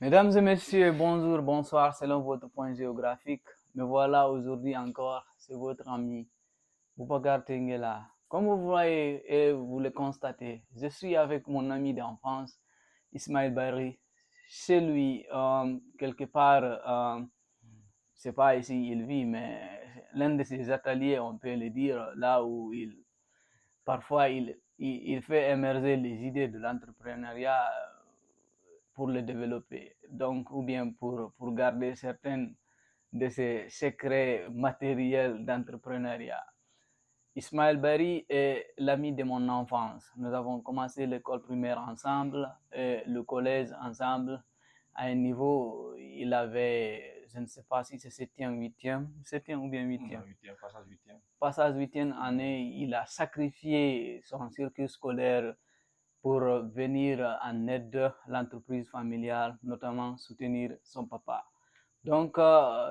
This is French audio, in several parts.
Mesdames et messieurs, bonjour, bonsoir, selon votre point géographique. Me voilà aujourd'hui encore, c'est votre ami Boubacar Tengela. Comme vous voyez et vous le constatez, je suis avec mon ami d'enfance, Ismaël Barry, chez lui, quelque part, c'est pas ici il vit, mais l'un de ses ateliers, on peut le dire, là où parfois il fait émerger les idées de l'entrepreneuriat pour le développer, donc, ou bien pour garder certains de ces secrets matériels d'entrepreneuriat. Ismaël Bari est l'ami de mon enfance. Nous avons commencé l'école primaire ensemble, et le collège ensemble. À un niveau, il avait, je ne sais pas si c'est septième ou bien huitième. Passage huitième année, il a sacrifié son circuit scolaire pour venir en aide de l'entreprise familiale, notamment soutenir son papa. Donc,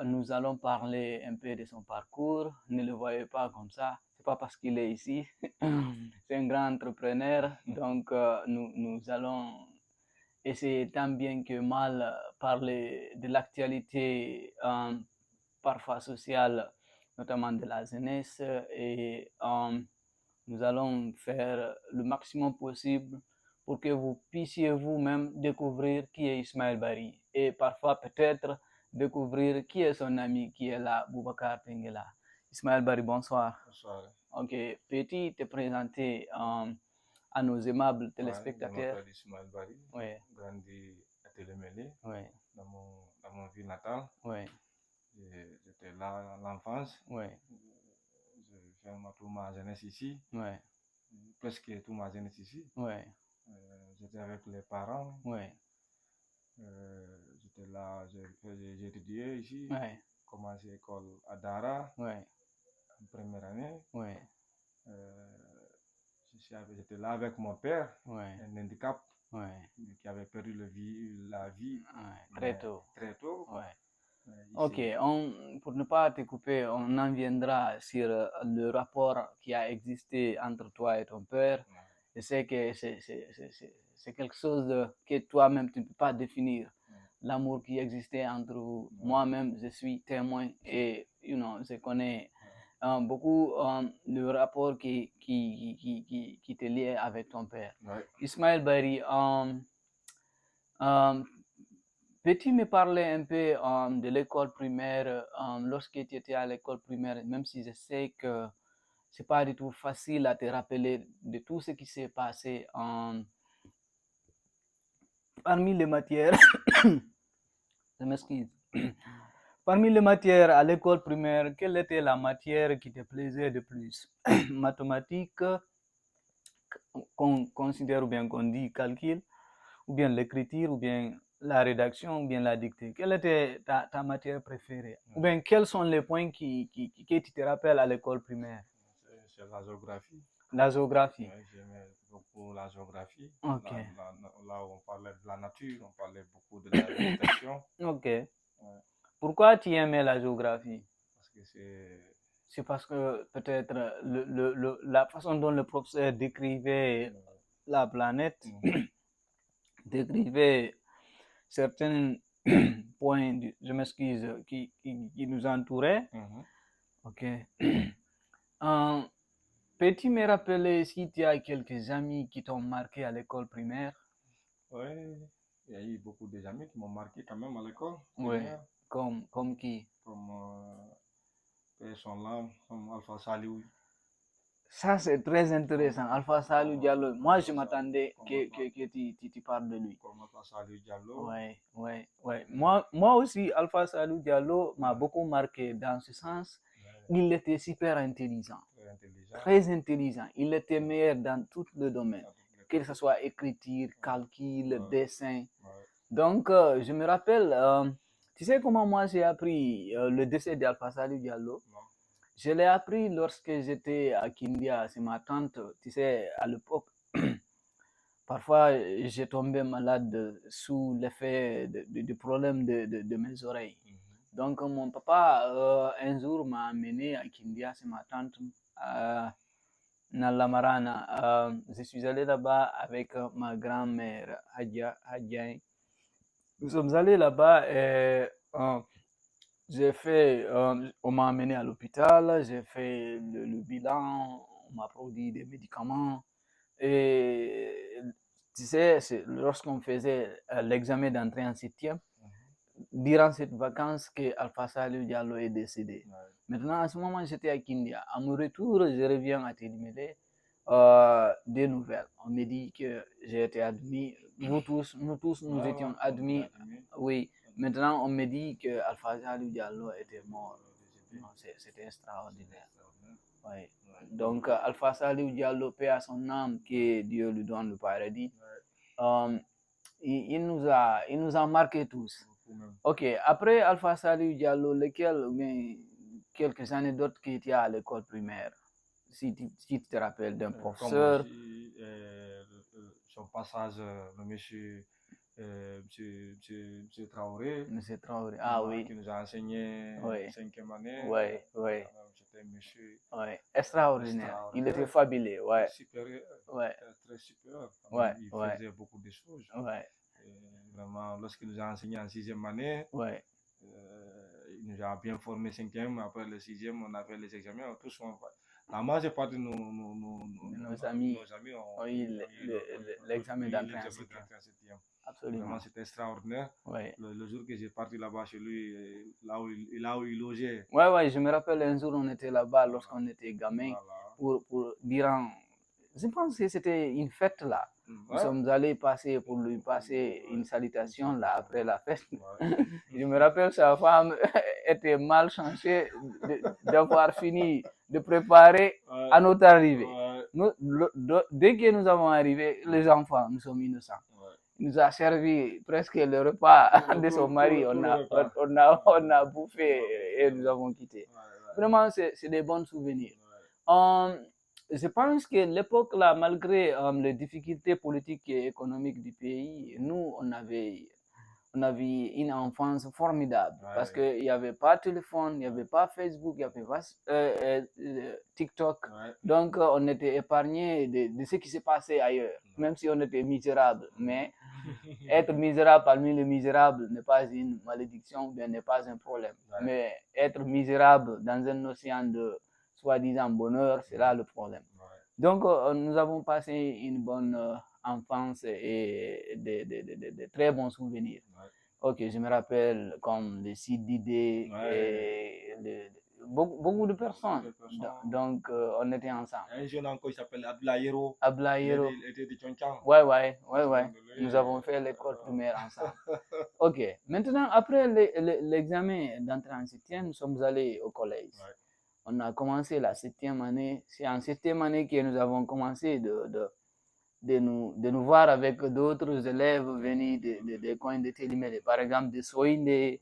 nous allons parler un peu de son parcours. Ne le voyez pas comme ça. C'est pas parce qu'il est ici. C'est un grand entrepreneur. Donc, nous allons essayer tant bien que mal parler de l'actualité, parfois sociale, notamment de la jeunesse. Et nous allons faire le maximum possible pour que vous puissiez vous-même découvrir qui est Ismaël Bari et parfois peut-être découvrir qui est son ami qui est là, Boubacar Tengela. Ismaël Bari, bonsoir. Bonsoir. Ok, peux-tu te présenter à nos aimables téléspectateurs? Je m'appelle Ismaël Bari, Oui, grandi à Télémélé, oui, dans mon ville natale. oui, J'étais là à l'enfance. oui, J'ai fait toute ma jeunesse ici, oui, presque toute ma jeunesse ici. oui, J'étais avec les parents. oui, J'étais là, j'ai étudié ici, oui, commencé l'école à Dara oui, en première année. oui, J'étais là avec mon père, oui, un handicap, oui, qui avait perdu la vie très tôt. très tôt. Ouais. Il Ok, s'est- pour ne pas te couper, on en viendra sur le rapport qui a existé entre toi et ton père. Je sais que c'est quelque chose que toi-même tu ne peux pas définir. L'amour qui existait entre vous. Moi-même, je suis témoin et je connais beaucoup le rapport qui te liait avec ton père. Ouais. Ismaël Bari, euh, peux-tu me parler un peu de l'école primaire, lorsque tu étais à l'école primaire, même si je sais que c'est pas du tout facile à te rappeler de tout ce qui s'est passé parmi les matières, je m'excuse, parmi les matières à l'école primaire, quelle était la matière qui te plaisait le plus? Mathématiques, qu'on considère ou bien qu'on dit calcul, ou bien l'écriture, ou bien la rédaction, ou bien la dictée. Quelle était ta matière préférée? Ou bien quels sont les points que tu te rappelles à l'école primaire? C'est la géographie. La géographie. Ouais, j'aimais beaucoup la géographie. Ok. Là où on parlait de la nature, on parlait beaucoup de la végétation. Ok. Ouais, Pourquoi tu aimais la géographie? parce que c'est. C'est parce que peut-être la façon dont le professeur décrivait la planète, décrivait certains points, je m'excuse, qui nous entouraient. Ok. Peux-tu me rappeler si tu as quelques amis qui t'ont marqué à l'école primaire? Oui, il y a eu beaucoup d'amis qui m'ont marqué quand même à l'école Oui. primaire. Comme qui? Comme Père Sonlam, comme Alpha Saliou. Ça, c'est très intéressant. Alpha Salou Diallo. Moi, je m'attendais que tu parles de lui. Comme Alpha Saliou Diallo. Ouais, ouais, ouais. Moi aussi, Alpha Salou Diallo m'a beaucoup marqué dans ce sens. Il était super intelligent. Très intelligent. Très intelligent. Il était meilleur dans tous les domaines, que ce soit écriture, calcul, dessin. Donc, je me rappelle, tu sais comment moi j'ai appris le décès d'Alpha Salou Diallo? Non. Je l'ai appris lorsque j'étais à Kindia, c'est ma tante, tu sais, à l'époque. Parfois, j'ai tombé malade sous l'effet de problèmes de mes oreilles. Donc, mon papa, un jour, m'a amené à Kindia, c'est ma tante, à Nalamarana. Je suis allé là-bas avec ma grand-mère, Hadja. Nous sommes allés là-bas et on m'a amené à l'hôpital, j'ai fait le bilan, on m'a produit des médicaments. Et tu sais, lorsqu'on faisait l'examen d'entrée en septième, durant cette vacance que Alpha Salou Diallo est décédé. Ouais. Maintenant, à ce moment, j'étais à Kindia. À mon retour, je reviens à Télimélé. Des nouvelles. On me dit que j'ai été admis. Nous tous, nous étions admis. Oui. Maintenant, on me dit que Alpha Salou Diallo était mort. Non, c'était extraordinaire. Oui. Donc, Alpha Salou Diallo, paix à son âme, que Dieu lui donne le paradis. Il nous a marqué tous. Ok, après Alpha Salou Diallo, quelques anecdotes qui étaient à l'école primaire, si tu te rappelles d'un professeur. Son passage, le monsieur Traoré. Monsieur Traoré, ah oui. Qui nous a enseigné Oui. 5e année. Oui. C'était monsieur. Oui, extraordinaire. Il était fabuleux, ouais. Supérieur. Ouais. Très supérieur. Ouais. Il faisait beaucoup de choses. Ouais. Vraiment, lorsqu'il nous a enseigné en 6e année, ouais. Il nous a bien formé 5e. Après le 6e, on a fait les examens. Tous la majeure partie de nos amis ont eu l'examen d'entrée en 7e. Absolument. Vraiment, c'était extraordinaire. Ouais. Le jour que j'ai parti là-bas chez lui, là où il logeait. Ouais, je me rappelle un jour, on était là-bas lorsqu'on était gamin. Pour dire, je pense que c'était une fête là. Nous sommes allés pour lui passer une salutation là après la fête. Je me rappelle, sa femme était mal changée d'avoir fini de préparer à notre arrivée. Dès que nous avons arrivé, les enfants, nous sommes innocents. Il nous a servi presque le repas de son mari. On a bouffé et nous avons quitté. Vraiment, c'est des bons souvenirs. Je pense que l'époque là, malgré les difficultés politiques et économiques du pays, nous, on avait une enfance formidable parce qu'il n'y avait pas de téléphone, il n'y avait pas Facebook, il n'y avait pas TikTok. Donc, on était épargné de ce qui s'est passé ailleurs, même si on était misérable. Mais être misérable parmi les misérables n'est pas une malédiction, bien n'est pas un problème. Mais être misérable dans un océan de soi-disant bonheur, c'est là le problème. Donc, nous avons passé une bonne enfance et de très bons souvenirs. Ok, je me rappelle comme les sites d'idées et beaucoup de personnes. Donc, on était ensemble. Un jeune encore, il s'appelle Ablayero. Ablayero. Il était de Tchonchang. Ouais. Nous avons fait l'école primaire ensemble. Ok, maintenant, après l'examen d'entrée en septième, nous sommes allés au collège. On a commencé la 7e année. C'est en 7e année que nous avons commencé de nous voir avec d'autres élèves venus des coins de Télimélé, par exemple de Soinde et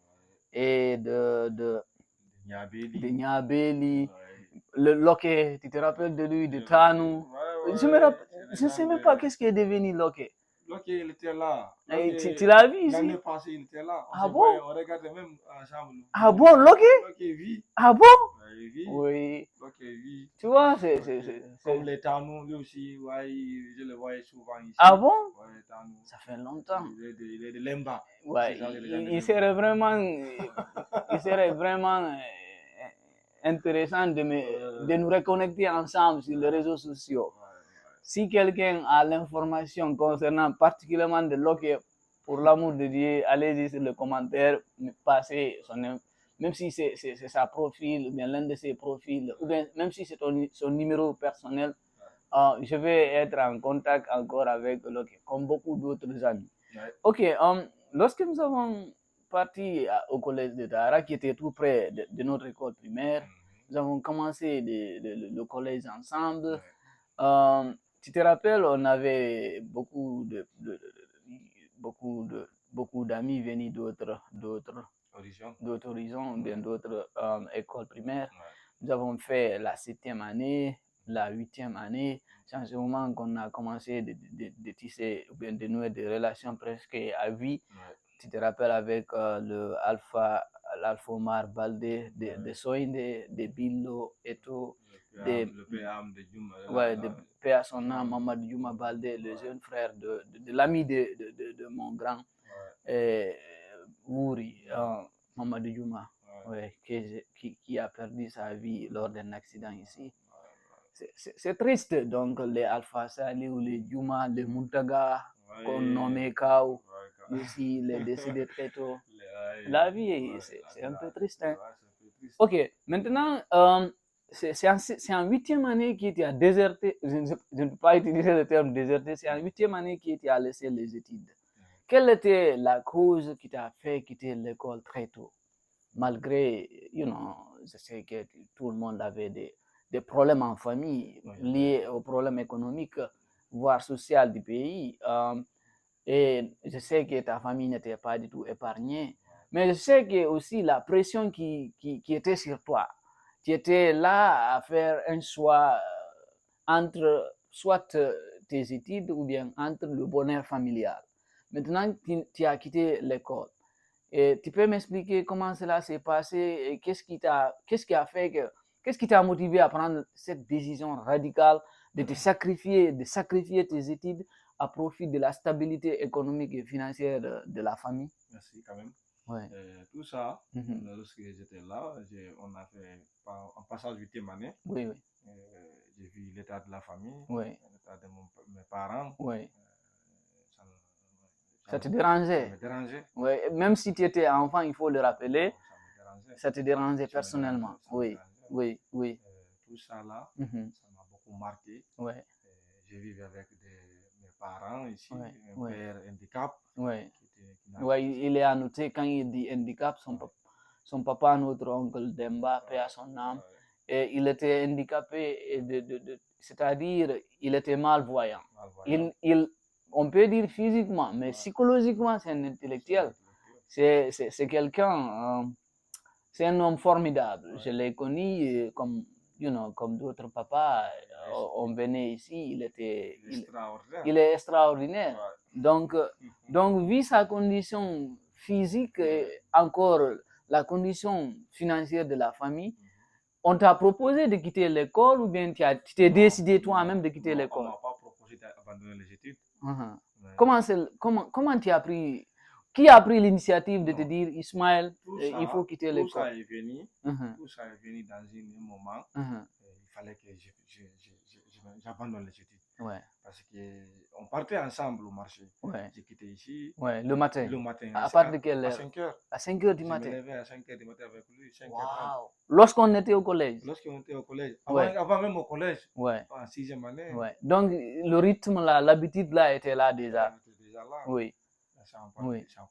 de Niabeli, le Loké, tu te rappelles de lui, de Tanou. Je ne sais même pas qu'est-ce qui est devenu Loké. Loké, il était là. Tu l'as vu ici? L'année passée, il était là. Ah bon? On regardait même ensemble. Ah bon, Loké? Loké vit. Ah bon? Il vit. Oui. Loké vit. Tu vois, c'est comme les Tanou, lui aussi, je le voyais souvent ici. Ah bon? Ouais, Tanou. Ça fait longtemps. Il est de Lemba. Ouais, il serait vraiment intéressant de nous reconnecter ensemble sur les réseaux sociaux. Si quelqu'un a l'information concernant particulièrement de Loké, pour l'amour de Dieu, allez-y sur le commentaire, passez même si c'est sa profil, ou bien l'un de ses profils, ou bien même si c'est son numéro personnel, je vais être en contact encore avec Loké, comme beaucoup d'autres amis. Ok, lorsque nous avons parti au collège de Dara, qui était tout près de notre école primaire, nous avons commencé le collège ensemble. Tu te rappelles, on avait beaucoup d'amis venus d'autres horizons, bien d'autres écoles primaires. Nous avons fait la 7e année, la 8e année. C'est en ce moment qu'on a commencé de tisser, ou bien de nouer des relations presque à vie. Tu te rappelles avec l'Alphomar Baldé, de Soinde, de Billo et tout. Le PAM de Djouma. Ouais, de paix à son âme, Mamadou Djouma Baldé, le jeune frère de l'ami de mon grand. Mamadou Djouma, qui a perdu sa vie lors d'un accident ici. C'est triste, donc les Alpha Sali ou les Djouma, les Muntaga, qu'on nommait Kao, ici, les décédés très tôt. La vie, c'est un peu triste. Hein? Ok, maintenant, c'est en 8e année qu'il a déserté, je ne peux pas utiliser le terme déserté, c'est en 8e année qu'il a laissé les études. Quelle était la cause qui t'a fait quitter l'école très tôt? Malgré, je sais que tout le monde avait des problèmes en famille liés aux problèmes économiques, voire sociaux du pays. Et je sais que ta famille n'était pas du tout épargnée. Mais je sais que aussi la pression qui était sur toi. Tu étais là à faire un choix entre soit tes études ou bien entre le bonheur familial. Maintenant, tu as quitté l'école. Et tu peux m'expliquer comment cela s'est passé et qu'est-ce qui t'a motivé à prendre cette décision radicale de te sacrifier, de sacrifier tes études à profit de la stabilité économique et financière de la famille? Merci quand même. Ouais. Tout ça, lorsque j'étais là, on a fait un passage 8e année. Oui, oui. J'ai vu l'état de la famille, Oui. l'état de mes parents. Oui. Ça te dérangeait? Ça me dérangeait. Oui, même si tu étais enfant, il faut le rappeler. Ça me dérangeait. Ça te dérangeait personnellement? Oui, oui, oui. Tout ça là, ça m'a beaucoup marqué. Ouais. Je vivais avec mes parents ici, un père handicap. Oui. Ouais, il est à noter quand il dit handicap, son papa, notre oncle Demba, paix à son âme, et il était handicapé, c'est-à-dire il était malvoyant. On peut dire physiquement, mais psychologiquement, c'est un intellectuel. C'est quelqu'un, c'est un homme formidable. Je l'ai connu comme, comme d'autres papas. On venait ici, il est extraordinaire. Donc, vu sa condition physique et encore la condition financière de la famille, on t'a proposé de quitter l'école ou bien tu t'es décidé toi-même de quitter l'école? On m'a pas proposé d'abandonner les études. Comment tu as pris, qui a pris l'initiative de te dire, Ismaël, il faut quitter l'école? Tout ça est venu dans un moment, il fallait que j'abandonne les études. Ouais. Parce qu'on partait ensemble au marché. Ouais. J'ai quitté ici. Ouais, le matin. À part de quelle heure? À 5 heures. À 5 heures du matin. Je me levais à 5 heures du matin avec lui. 5 wow. heures. Lorsqu'on était au collège? Lorsqu'on était au collège. Avant même au collège. Ouais. En 6e année. Ouais. Donc, le rythme là, l'habitude là était là déjà. Il était déjà là. Oui. J'en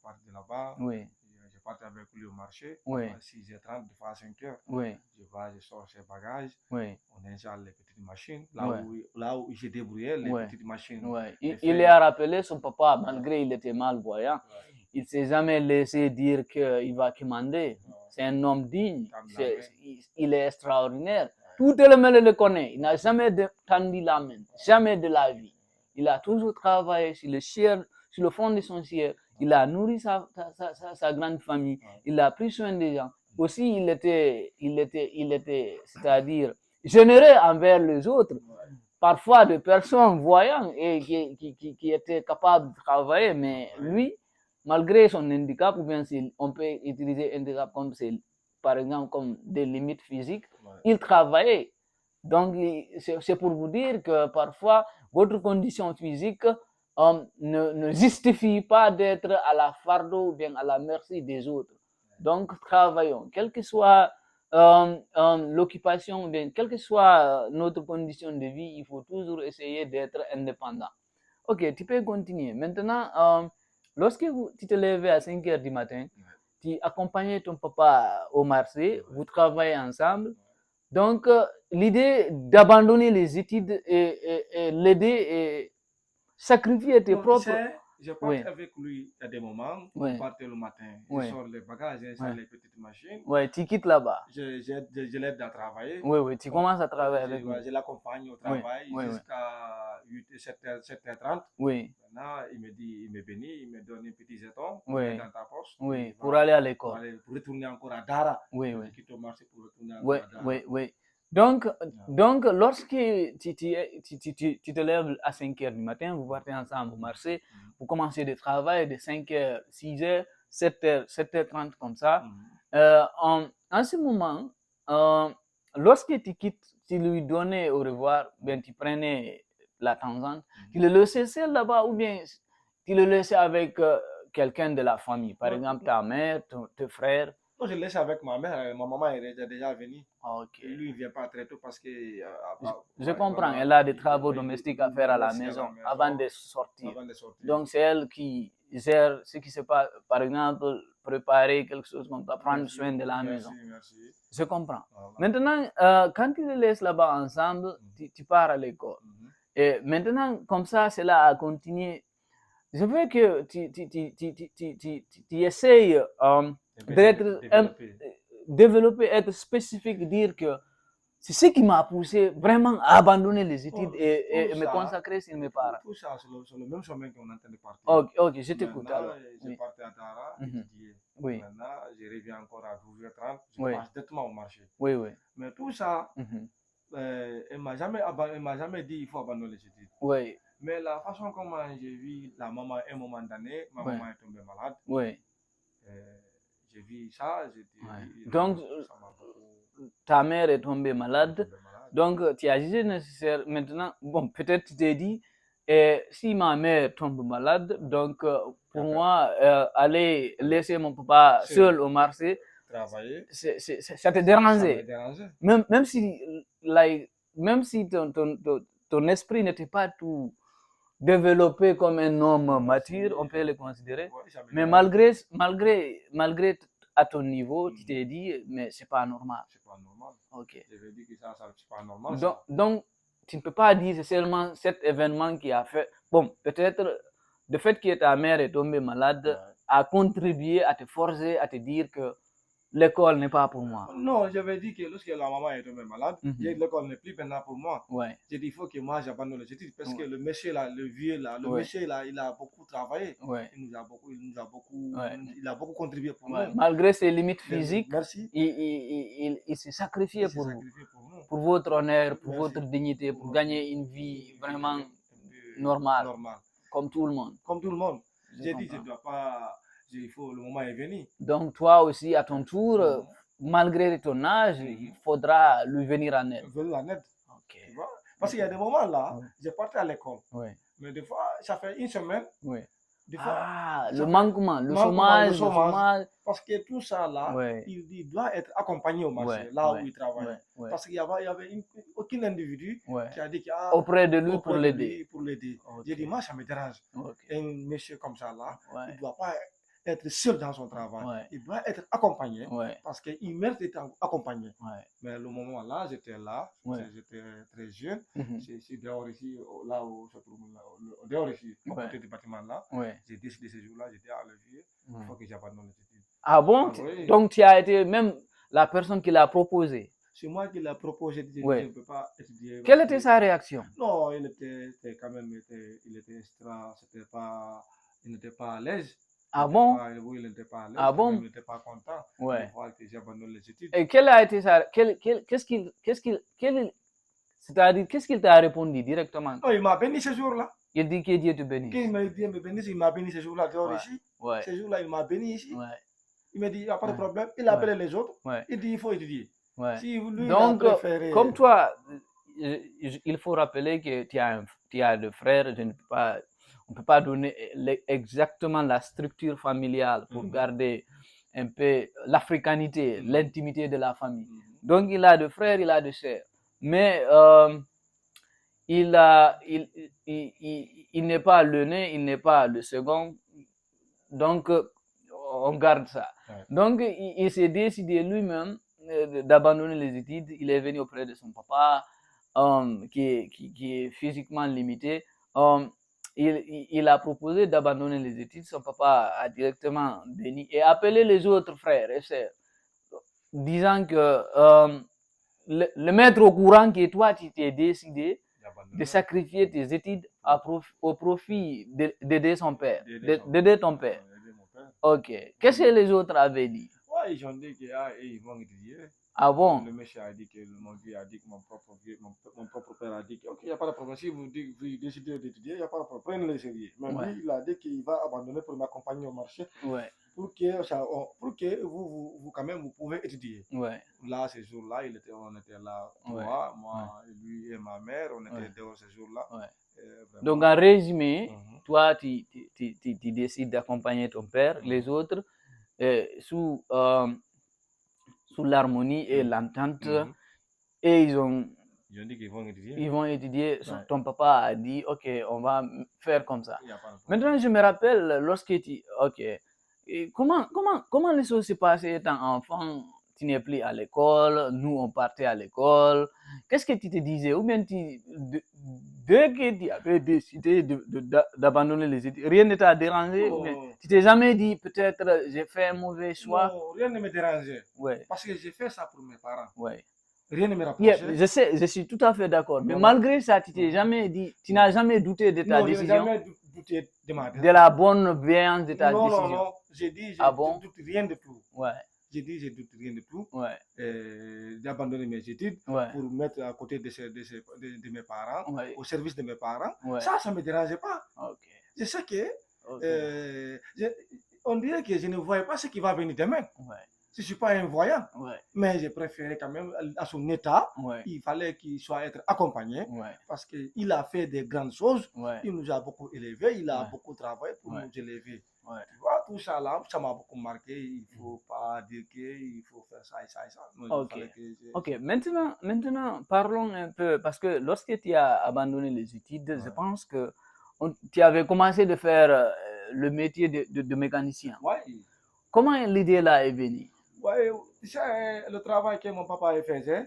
partais de là-bas. Oui. Je partais avec lui au marché. Oui. À 6h30, des fois à 5h. Oui. Je sors ses bagages. Oui. On installe les petites machines. Là où je débrouillais, les petites machines. Ouais. Il a rappelé son papa, malgré il était malvoyant. Il ne s'est jamais laissé dire qu'il va commander. C'est un homme digne. Il est extraordinaire. Tout le monde le connaît. Il n'a jamais tendu la main. Jamais de la vie. Il a toujours travaillé sur le fond de son ciel. Il a nourri sa grande famille. Il a pris soin des gens. Aussi, il était, c'est-à-dire, généreux envers les autres. Parfois, des personnes voyantes et qui étaient capables de travailler, mais lui, malgré son handicap, ou bien on peut utiliser handicap comme par exemple comme des limites physiques, il travaillait. Donc, c'est pour vous dire que parfois, votre condition physique ne justifie pas d'être à la fardeau ou bien à la merci des autres. Donc, travaillons. Quelle que soit l'occupation, ou bien quelle que soit notre condition de vie, il faut toujours essayer d'être indépendant. Ok, tu peux continuer. Maintenant, lorsque tu te levais à 5 heures du matin, tu accompagnais ton papa au marché, vous travaillez ensemble. Donc, l'idée d'abandonner les études et l'aider et sacrifier tes propres... Je partais avec lui à des moments, on partait le matin, je sors les bagages, j'installe les petites machines. Oui, tu quittes là-bas. Je l'aide à travailler. Oui, tu commences à travailler avec lui. Je l'accompagne au travail jusqu'à 7h30. Oui. Maintenant, il me bénit, il me donne un petit jeton dans ta poche. Oui, pour aller à l'école. Pour retourner encore à Dara. Oui. Je quitte au marché pour retourner encore à Dara. Oui. Donc, lorsque tu te lèves à 5 heures du matin, vous partez ensemble au marché, vous commencez de travail de 5 heures, 6 heures, 7h30 comme ça. En ce moment, lorsque tu quittes, tu lui donnais au revoir, bien tu prenais la Tanzanie, tu le laissais seul là-bas ou bien tu le laissais avec quelqu'un de la famille, par exemple ta mère, tes frères. Non, je le laisse avec ma mère. Ma maman est déjà venue. Ok. Lui, il ne vient pas très tôt parce que. Je comprends, elle a des travaux domestiques à faire à la maison avant de sortir. Donc, c'est elle qui gère ce qui se passe, par exemple, préparer quelque chose comme ça, prendre soin de la maison. Merci. Je comprends. Maintenant, quand tu les laisses là-bas ensemble, tu pars à l'école. Et maintenant, comme ça, cela a continué. Je veux que tu essayes d'être développer, être spécifique, dire que c'est ce qui m'a poussé vraiment à abandonner les études et me consacrer sur mes parents. Tout ça, c'est le même chemin qu'on est en train de partir. Ok, je t'écoute alors. Je partais à Tara, étudier. Oui. Maintenant, je reviens encore à 12h30, je Oui. passe directement au marché. Oui, oui. Mais tout ça, elle m'a jamais dit il faut abandonner les études. Oui. Mais la façon comment j'ai vu la maman à un moment donné, ma maman est tombée malade. Oui. J'ai vu ça, j'ai dit. Donc, ta mère est tombée malade. Donc, tu as jugé nécessaire maintenant. Bon, peut-être tu t'es dit, si ma mère tombe malade, donc pour moi, aller laisser mon papa seul au marché, travailler, ça te dérangeait. Même si ton esprit n'était pas tout développé comme un homme mature, on peut le considérer. Mais malgré à ton niveau, tu t'es dit, mais c'est pas normal. C'est pas normal. Ok. Je veux dire que ça c'est pas normal. Donc, tu ne peux pas dire c'est seulement cet événement qui a fait. Bon, peut-être le fait que ta mère est tombée malade a contribué à te forcer à te dire que l'école n'est pas pour moi. Non, j'avais dit que lorsque la maman est tombée malade, l'école n'est plus maintenant pour moi. Ouais. J'ai dit il faut que moi j'abandonne les études parce que le monsieur là, le vieux là, monsieur là, il a beaucoup travaillé. Il a beaucoup contribué pour nous. Malgré ses limites physiques, merci. Il s'est sacrifié pour vous. Pour votre honneur, pour votre dignité, pour gagner une vie vraiment normale. Comme tout le monde. Comme tout le monde. J'ai dit je ne dois pas. Il faut, le moment est venu. Donc toi aussi, à ton tour, malgré ton âge, il faudra lui venir en aide. Venir en aide. Ok. Tu vois? Parce qu'il y a des moments là, je partais à l'école. Mais des fois, ça fait une semaine. Des fois, le manquement, le chômage. Parce que tout ça là, il doit être accompagné au marché, là où il travaille. Parce qu'il y avait aucun individu qui a dit auprès de lui pour l'aider. J'ai dit, moi, ça me dérange. Un monsieur comme ça là, il ne doit pas être seul dans son travail. Il doit être accompagné parce qu'il mérite d'être accompagné. Mais le moment là, j'étais j'étais très jeune. Je suis dehors ici, là où je trouve, dehors ici, au côté du bâtiment là. J'ai décidé ce jour-là, j'étais à levier, il faut que j'abandonne les études. Ah bon? Donc tu as été même la personne qui l'a proposé? C'est moi qui l'a proposé, je ne peux pas étudier. Quelle était sa réaction? Non, il était quand même, il n'était pas à l'aise. Ah bon? Oui, il n'était pas à l'aise. Ah bon? Il n'était pas content. Il faut que j'abandonne les études. Et quelle a été sa... C'est-à-dire, qu'est-ce qu'il t'a répondu directement? Oh, il m'a béni ce jour-là. Il dit que Dieu te bénisse. Il m'a béni ce jour-là dehors ici. Ce jour-là, il m'a béni ici. Il m'a dit, il n'y a pas de problème. Il a appelé les autres. Il dit, il faut étudier. Si lui, donc, comme toi, il faut rappeler que tu as deux frères. On ne peut pas donner exactement la structure familiale pour garder un peu l'africanité, l'intimité de la famille. Donc, il a deux frères, il a deux sœurs. Mais il n'est pas l'aîné, il n'est pas le second. Donc, on garde ça. Donc, il s'est décidé lui-même d'abandonner les études. Il est venu auprès de son papa, qui est physiquement limité. Il a proposé d'abandonner les études. Son papa a directement béni et appelé les autres frères et sœurs, disant que le mettre au courant que toi, tu t'es décidé de sacrifier tes études au profit d'aider son père, d'aider ton père. Ok. Qu'est-ce que les autres avaient dit? Ils ont dit qu'ils vont étudier. Ah bon? Le monsieur a dit que mon vieux a dit que mon propre père a dit que ok, il n'y a pas de problème. Si vous décidez d'étudier, il n'y a pas de problème. Prenez-le sérieux. Mais lui, il a dit qu'il va abandonner pour m'accompagner au marché. pour que vous quand même, vous pouvez étudier. Ouais. Là, ces jours-là, on était là, moi, lui et ma mère, on était dehors ces jours-là. Donc, en résumé, toi, tu décides d'accompagner ton père, les autres, sous l'harmonie et l'entente, et ils ont dit qu'ils vont étudier. Ils vont étudier. Ton papa a dit, OK, on va faire comme ça. Maintenant, je me rappelle, lorsque tu... OK. Et comment les choses se passaient étant enfant? Tu n'es plus à l'école, nous, on partait à l'école. Qu'est-ce que tu te disais? Ou bien dès que tu avais décidé d'abandonner les études, rien ne t'a dérangé? Ou bien tu t'es jamais dit, peut-être, j'ai fait un mauvais choix? Non, rien ne me dérangeait. Ouais. Parce que j'ai fait ça pour mes parents. Ouais. Rien ne me rapprochait. Je sais, je suis tout à fait d'accord. Mais malgré ça, tu t'es jamais dit, tu n'as jamais douté de ta décision? Non, je n'ai jamais douté de ma décision. De la bonne bienveillance de ta décision? Non, j'ai dit, je ne doute rien de tout. Ouais. J'ai dit, je ne doute rien de tout. Ouais. D'abandonner mes études pour mettre à côté de mes parents, au service de mes parents. Ça ne me dérangeait pas. Okay. Je sais que, on dirait que je ne voyais pas ce qui va venir demain. Je ne suis pas un voyant, mais j'ai préféré quand même à son état. Il fallait qu'il soit accompagné parce qu'il a fait des grandes choses. Il nous a beaucoup élevés, il a beaucoup travaillé pour nous élever. Tu vois, tout ça là, ça m'a beaucoup marqué. Il ne faut pas dire qu'il faut faire ça et ça et ça. Ok, maintenant, parlons un peu, parce que lorsque tu as abandonné les études, je pense que tu avais commencé de faire le métier de mécanicien. Comment l'idée là est venue? Le travail que mon papa faisait,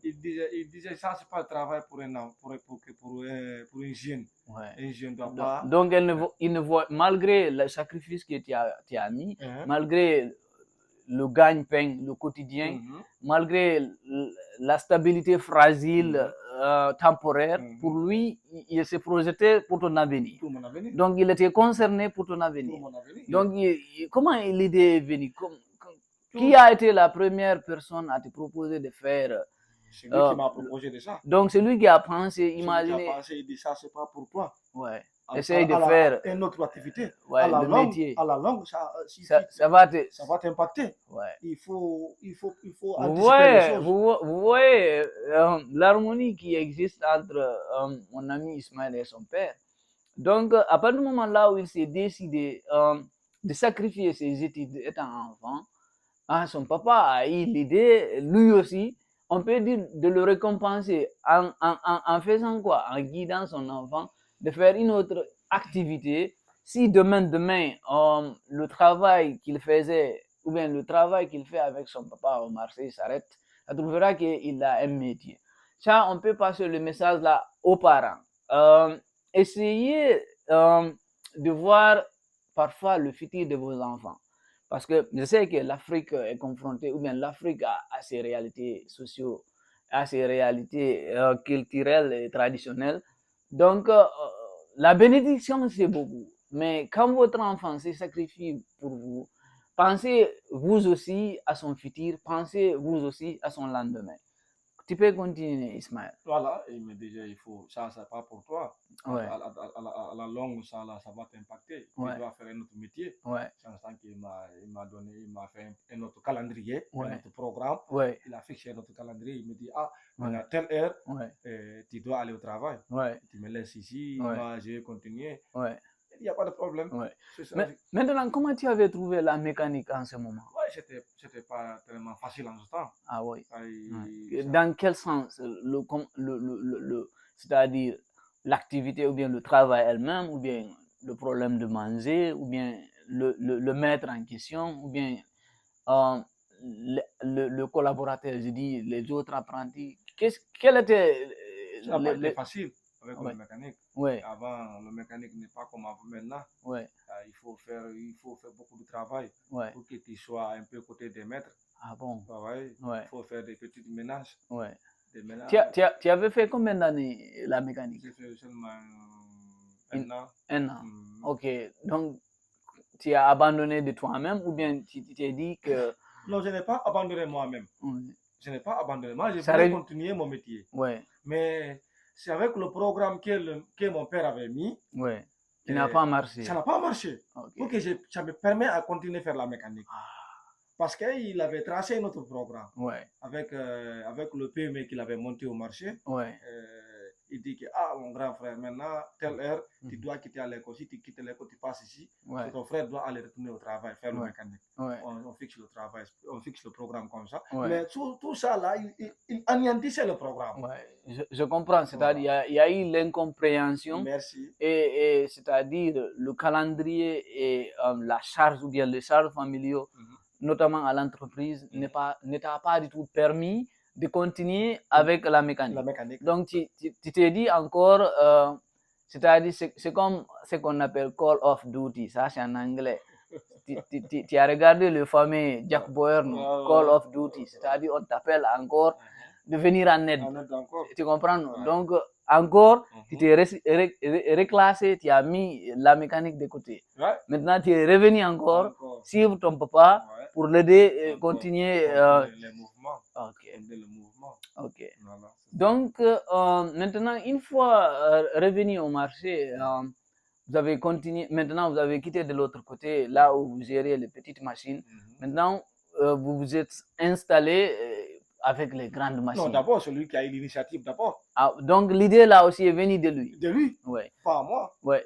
il disait ça, c'est pas le travail pour un jeune. Un jeune doit pas. Donc, il ne voit, malgré le sacrifice que tu as mis, malgré le gagne-pain, le quotidien, malgré la stabilité fragile, temporaire, pour lui, il se projetait pour ton avenir. Donc, il était concerné pour ton avenir. Donc, comment l'idée est venue? Qui a été la première personne à te proposer de faire? C'est lui qui m'a proposé de ça. Donc, c'est lui qui a pensé, imaginé. Qui a pensé, il dit ça, c'est pas pour toi. Essaye de faire une autre activité. Le métier. À la longue, ça va t'impacter. Il faut anticiper les choses. Vous voyez l'harmonie qui existe entre mon ami Ismaël et son père. Donc, à partir du moment là où il s'est décidé de sacrifier ses études étant enfant, son papa a eu l'idée, lui aussi, on peut dire, de le récompenser en faisant quoi? En guidant son enfant de faire une autre activité. Si demain, le travail qu'il faisait, ou bien le travail qu'il fait avec son papa au marché s'arrête, ça trouvera qu'il a un métier. Ça, on peut passer le message là aux parents. Essayez de voir parfois le futur de vos enfants. Parce que je sais que l'Afrique est confrontée, ou bien l'Afrique a ses réalités sociaux, a ses réalités culturelles et traditionnelles. Donc, la bénédiction, c'est beaucoup. Mais quand votre enfant se sacrifie pour vous, pensez vous aussi à son futur, pensez vous aussi à son lendemain. Tu peux continuer, Ismaël. Voilà, il me disait, ça, c'est pas pour toi. À la longue, ça va t'impacter. Tu dois faire un autre métier. C'est en ça qu'il m'a fait un autre calendrier, un autre programme. Il a fixé un autre calendrier. Il me dit, à telle heure, tu dois aller au travail. Tu me laisses ici, moi, je vais continuer. Il n'y a pas de problème. Mais maintenant, comment tu avais trouvé la mécanique en ce moment? C'était pas tellement facile en ce temps. Ah oui. Dans quel sens? C'est-à-dire l'activité ou bien le travail elle-même, ou bien le problème de manger, ou bien le maître en question, ou bien le collaborateur, je dis les autres apprentis. Quel était... Ça n'a pas été facile avec le mécanique. Avant, le mécanique n'est pas comme maintenant. Il faut faire beaucoup de travail pour que tu sois un peu côté des maîtres. Ah bon? Il faut faire des petites ménages. Tu avais fait combien d'années la mécanique? J'ai fait seulement un an. Un an. Ok. Donc, tu as abandonné de toi-même, ou bien tu t'es dit que... Non, je n'ai pas abandonné moi-même. Je n'ai pas abandonné. Moi, je voulais continuer mon métier. Mais c'est avec le programme que mon père avait mis. Il n'a pas marché. Ça n'a pas marché. Donc, ça me permet à continuer à faire la mécanique. Parce qu'il avait tracé notre programme. Avec le PME qu'il avait monté au marché. Il dit que, mon grand frère, maintenant, telle heure, tu dois quitter l'école. Si tu quittes l'école, tu passes ici. Ton frère doit aller retourner au travail, faire le mécanique. On fixe le travail, on fixe le programme comme ça. Mais tout ça, là, il anéantissait le programme. Je comprends. C'est-à-dire, il y a eu l'incompréhension. Merci. Et c'est-à-dire, le calendrier et la charge ou bien les charges familiaux, notamment à l'entreprise, ne t'a pas du tout permis de continuer avec la mécanique. Donc, tu t'es dit encore, c'est-à-dire, c'est comme ce qu'on appelle call of duty, ça c'est en anglais. Tu as regardé le fameux Jack Byrne, Call of Duty, c'est-à-dire on t'appelle encore de venir en aide. Tu comprends? Donc, encore, tu t'es reclassé, tu as mis la mécanique de côté. Maintenant, tu es revenu encore suivre ton papa pour l'aider à continuer les mouvements. Le mouvement. Voilà. Donc, maintenant, une fois revenu au marché, vous avez continué, maintenant vous avez quitté de l'autre côté, là où vous gérez les petites machines. Maintenant, vous vous êtes installé avec les grandes machines. Non, d'abord, celui qui a eu l'initiative, d'abord. Donc, l'idée là aussi est venue de lui. De lui? Oui. Pas moi. Oui.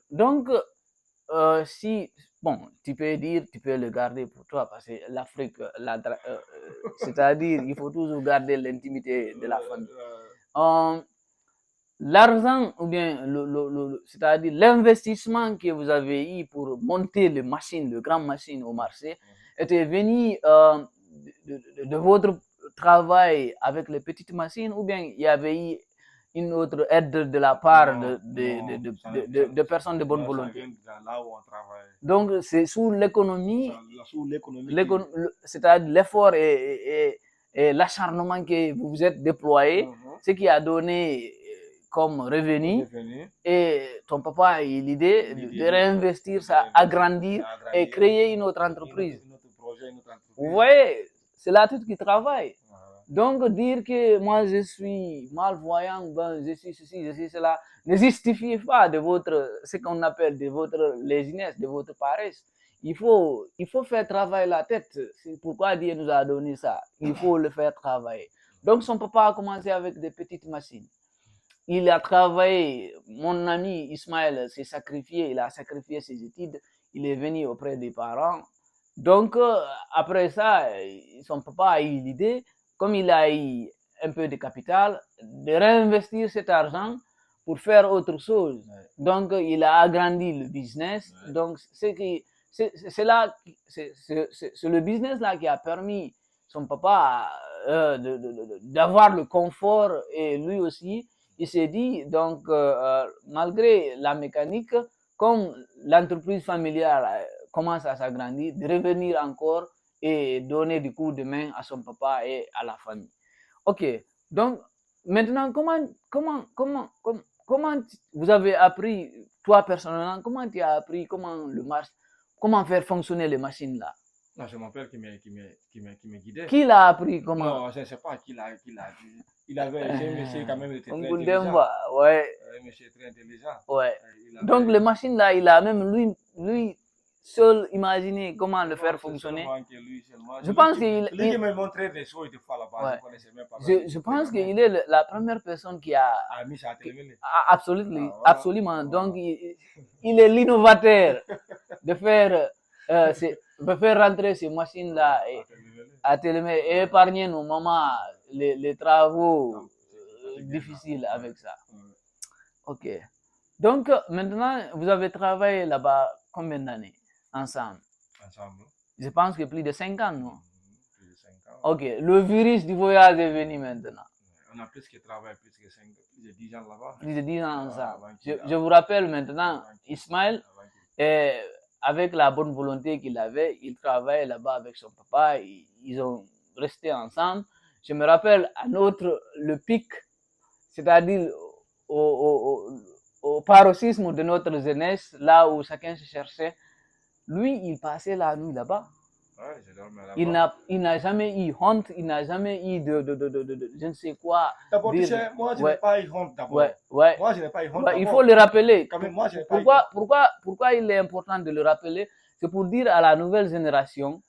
Donc si, bon, tu peux dire, tu peux le garder pour toi, parce que l'Afrique, c'est-à-dire, il faut toujours garder l'intimité de la famille. L'argent, ou bien, c'est-à-dire l'investissement que vous avez eu pour monter les machines, les grandes machines au marché, était venu de votre travail avec les petites machines, ou bien il y avait eu une autre aide de la part de personnes de bonne volonté. Là où on travaille. Donc, c'est sous l'économie, l'économie, c'est-à-dire l'effort et l'acharnement que vous vous êtes déployé, ce qui a donné comme revenu, et ton papa a eu l'idée de réinvestir ça, agrandir et créer une autre entreprise. Vous voyez, c'est la tête qui travaille. Donc, dire que moi je suis malvoyant, ben, je suis ceci, je suis cela, ne justifie pas de ce qu'on appelle de votre laziness, de votre paresse. Il faut faire travailler la tête. C'est pourquoi Dieu nous a donné ça. Il faut le faire travailler. Donc, son papa a commencé avec des petites machines. Il a travaillé, mon ami Ismaël s'est sacrifié, il a sacrifié ses études, il est venu auprès des parents. Donc, après ça, son papa a eu l'idée, comme il a eu un peu de capital, de réinvestir cet argent pour faire autre chose. Donc, il a agrandi le business. Donc, c'est le business là qui a permis son papa d'avoir le confort, et lui aussi, il s'est dit, donc, malgré la mécanique, comme l'entreprise familiale commence à s'agrandir, de revenir encore et donner du coup de main à son papa et à la famille. Ok, donc maintenant, comment vous avez appris, toi personnellement, comment tu as appris comment faire fonctionner les machines là? Non, c'est mon père qui me guidait. Qui l'a appris? Comment? Non, je ne sais pas qui l'a dit. C'est un monsieur quand même très intelligent. Ouais. Un monsieur très intelligent. Ouais. Donc les machines là, il a même lui seul imaginé comment le faire fonctionner. Je pense qu'il lui qui me montrait des choses des fois là-bas. Ouais. Je pense qu'il est la première personne qui a mis ça à télé. Absolument. Donc il est l'innovateur de faire rentrer ces machines là à Télémé et épargner nos mamans les travaux difficiles avec ça. Ok. Donc maintenant, vous avez travaillé là-bas combien d'années ensemble? Je pense que plus de 5 ans, non? Plus de 5 ans. Ok. Le virus du voyage est venu maintenant. On a plus travaillé plus de 10 ans là-bas. Plus de 10 ans ensemble. Je vous rappelle maintenant, Ismaël, avec la bonne volonté qu'il avait, il travaillait là-bas avec son papa. Ils ont resté ensemble. Je me rappelle le pic, c'est-à-dire au paroxysme de notre jeunesse, là où chacun se cherchait. Lui, il passait la nuit là-bas. Ouais, je dormais là-bas. Il n'a jamais eu honte, il n'a jamais eu je ne sais quoi. D'abord, tu sais, moi, je n'ai pas eu honte d'abord. Ouais. Moi, je n'ai pas eu honte d'abord. Il faut le rappeler. Quand même, moi, je n'ai pas eu honte. Pourquoi il est important de le rappeler? C'est pour dire à la nouvelle génération,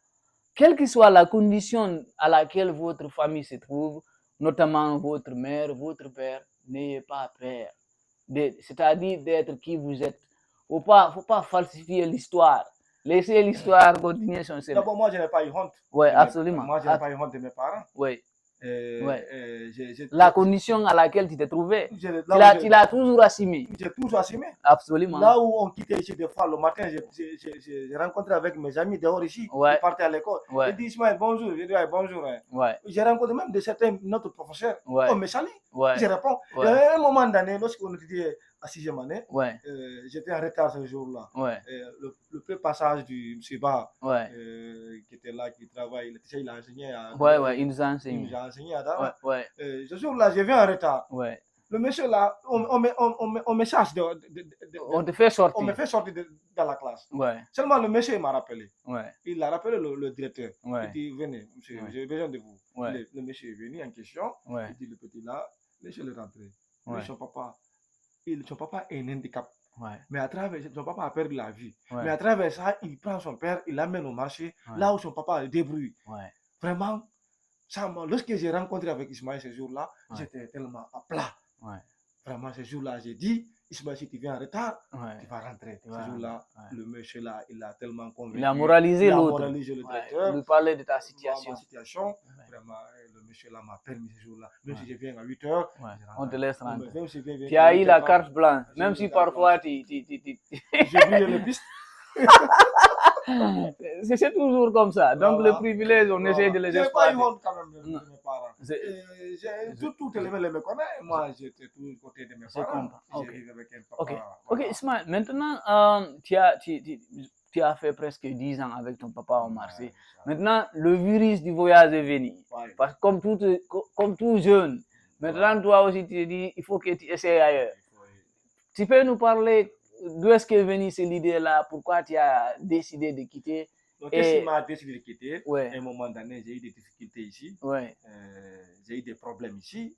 quelle que soit la condition à laquelle votre famille se trouve, notamment votre mère, votre père, n'ayez pas peur. C'est-à-dire d'être qui vous êtes. Faut pas falsifier l'histoire. Laissez l'histoire continuer son chemin. D'abord, moi, je n'ai pas eu honte. Oui, absolument. Moi, je n'ai pas eu honte de mes parents. Oui. La condition à laquelle tu t'es trouvé, tu l'as toujours assumé. J'ai toujours assumé. Absolument. Là où on quittait ici des fois le matin, j'ai rencontré avec mes amis dehors ici, qui partaient à l'école. J'ai dit Ismaël, bonjour. J'ai dit bonjour. J'ai rencontré même certains notre professeur. On me salue. Je réponds. Il y a un moment donné, lorsqu'on était à 6e année, j'étais en retard ce jour-là. Le passage du M. Ba, qui était là, qui travaille, il a enseigné. Il nous a enseigné. Il nous a enseigné à ce jour-là, je viens en retard. Le monsieur là, on me charge on te fait sortir. On me fait sortir de la classe. Seulement le monsieur m'a rappelé. Il a rappelé le directeur. Il dit venez, monsieur, j'ai besoin de vous. Le monsieur est venu en question. Il dit le petit là, laissez-le rentrer. Son papa est un handicap. Mais à travers son papa a perdu la vie. Mais à travers ça, il prend son père, il l'amène au marché, là où son papa débrouille. Vraiment, lorsque j'ai rencontré avec Ismaël ce jour-là, j'étais tellement à plat. Vraiment, ce jour-là, j'ai dit, Ismaël, si tu viens en retard, tu vas rentrer. Ce jour-là, le monsieur là, il a tellement convaincu. Il a moralisé l'autre. Le directeur. Il lui parlait de ta situation. Vraiment, le monsieur là m'a permis ce jour-là. Même si je viens à 8h, on te laisse rentrer. Tu as eu la carte blanche, même si parfois tu... J'ai vu le piste. C'est toujours comme ça. Donc, le privilège, on essaie de les exploiter. Je n'ai pas eu honte quand même de mes parents. Tout le monde me connaît. Moi, j'étais tout côté de mes parents. J'ai vécu avec un papa. Ok, Ismaël, maintenant, tu as fait presque 10 ans avec ton papa au marché. Maintenant, le virus du voyage est venu. Parce que comme tout jeune, maintenant, toi aussi, tu te dis, il faut que tu essayes ailleurs. Tu peux nous parler d'où est-ce qu'est venue cette idée-là? Pourquoi tu as décidé de quitter? Qu'est-ce qui m'a décidé de quitter? À un moment donné, j'ai eu des difficultés ici. J'ai eu des problèmes ici.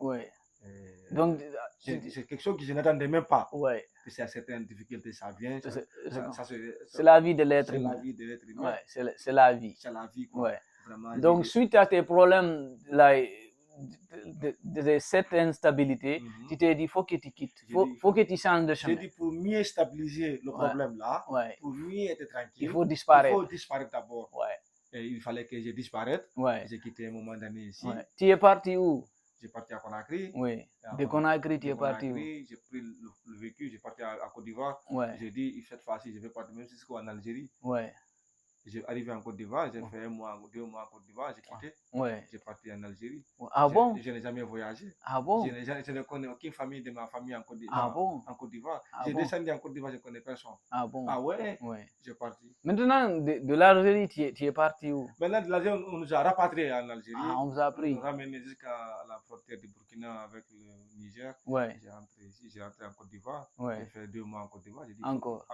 Donc, c'est quelque chose que je n'attendais même pas. Que c'est à certaines difficultés, ça vient. C'est la vie de l'être humain. C'est la vie de l'être humain. C'est la vie. C'est la vie, quoi. Vraiment, donc, suite à tes problèmes, de cette instabilité, tu t'es dit, il faut que tu quittes, faut que tu changes de chemin. J'ai dit, pour mieux stabiliser le problème là, pour mieux être tranquille, il faut disparaître. Il faut disparaître d'abord. Et il fallait que je disparaisse. J'ai quitté un moment donné ici. Tu es parti où? J'ai parti à Conakry. De Conakry, tu es parti où? J'ai pris le véhicule, j'ai parti à Côte d'Ivoire. J'ai dit, cette fois-ci, je vais partir même jusqu'en Algérie. J'ai arrivé en Côte d'Ivoire, j'ai fait 1 mois, 2 mois en Côte d'Ivoire, j'ai quitté. J'ai parti en Algérie. Ah bon? Je n'ai jamais voyagé. Ah bon? Je ne connais aucune famille de ma famille en Côte d'Ivoire. Ah bon? En Côte d'Ivoire. J'ai descendu en Côte d'Ivoire, je ne connais personne. Ah bon? Ah ouais? J'ai parti. Maintenant, de l'Algérie, tu es parti où? Maintenant, de l'Algérie, on nous a rapatriés en Algérie. Ah, on vous a pris. On nous a ramenés jusqu'à la frontière du Burkina avec le Niger. J'ai rentré ici, j'ai rentré en Côte d'Ivoire. J'ai fait 2 mois en Côte d'Ivoire. J'ai dit, encore?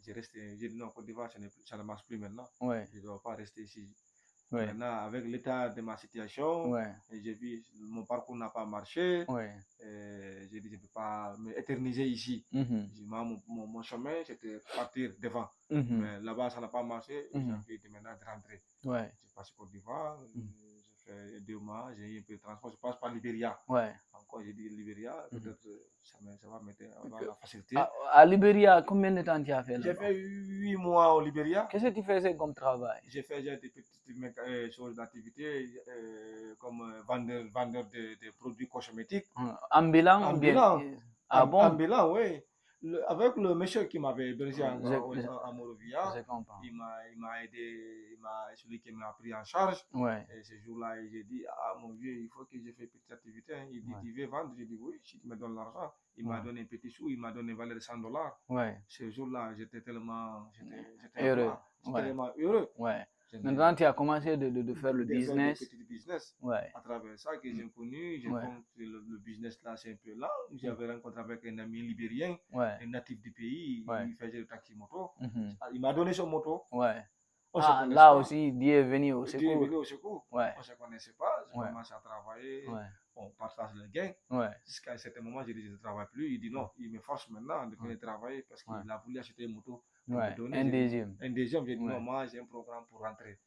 J'ai dit non, en Côte d'Ivoire, ça ne marche plus maintenant. Je ne dois pas rester ici. Maintenant, avec l'état de ma situation, j'ai vu mon parcours n'a pas marché. J'ai dit, je ne peux pas m'éterniser ici. Mon chemin, c'était partir devant. Mais là-bas, ça n'a pas marché. J'ai envie de maintenant de rentrer. J'ai passé Côte d'Ivoire. J'ai fait 2 mois. J'ai eu un peu de transport. Je passe par Libéria. Encore, j'ai dit Libéria. Peut-être ça va mettre la facilité. À Libéria, combien de temps tu as fait là? J'ai fait 8 mois au Libéria. Qu'est-ce que tu faisais comme travail? J'ai fait des petites choses d'activité comme vendeur de produits cosmétiques. Ambulant ou bien? Ah bon? Ambulant, oui. Avec le monsieur qui m'avait hébergé à Morovia, il m'a aidé, celui qui m'a pris en charge. Et ce jour-là, j'ai dit, ah mon vieux, il faut que je fasse une petite activité. Il dit, tu veux vendre? J'ai dit, oui, si tu me donnes l'argent. Il m'a donné un petit sou, il m'a donné une valeur de $100. Ce jour-là, j'étais tellement heureux. Tellement heureux. Maintenant, tu as commencé de faire le business. Petit business. À travers ça que j'ai connu, le business là, c'est un peu là. J'avais rencontré avec un ami libérien, un natif du pays, il faisait le taxi moto. Il m'a donné son moto. là aussi, Dieu est venu au secours. Dieu est venu au secours. Ouais. On ne se connaissait pas, j'ai commencé à travailler, on partage les gains. Jusqu'à un certain moment, j'ai dit je ne travaille plus. Il dit non, il me force maintenant de venir travailler parce qu'il a voulu acheter une moto pour me donner. Un deuxième. J'ai dit non, moi j'ai un programme pour rentrer.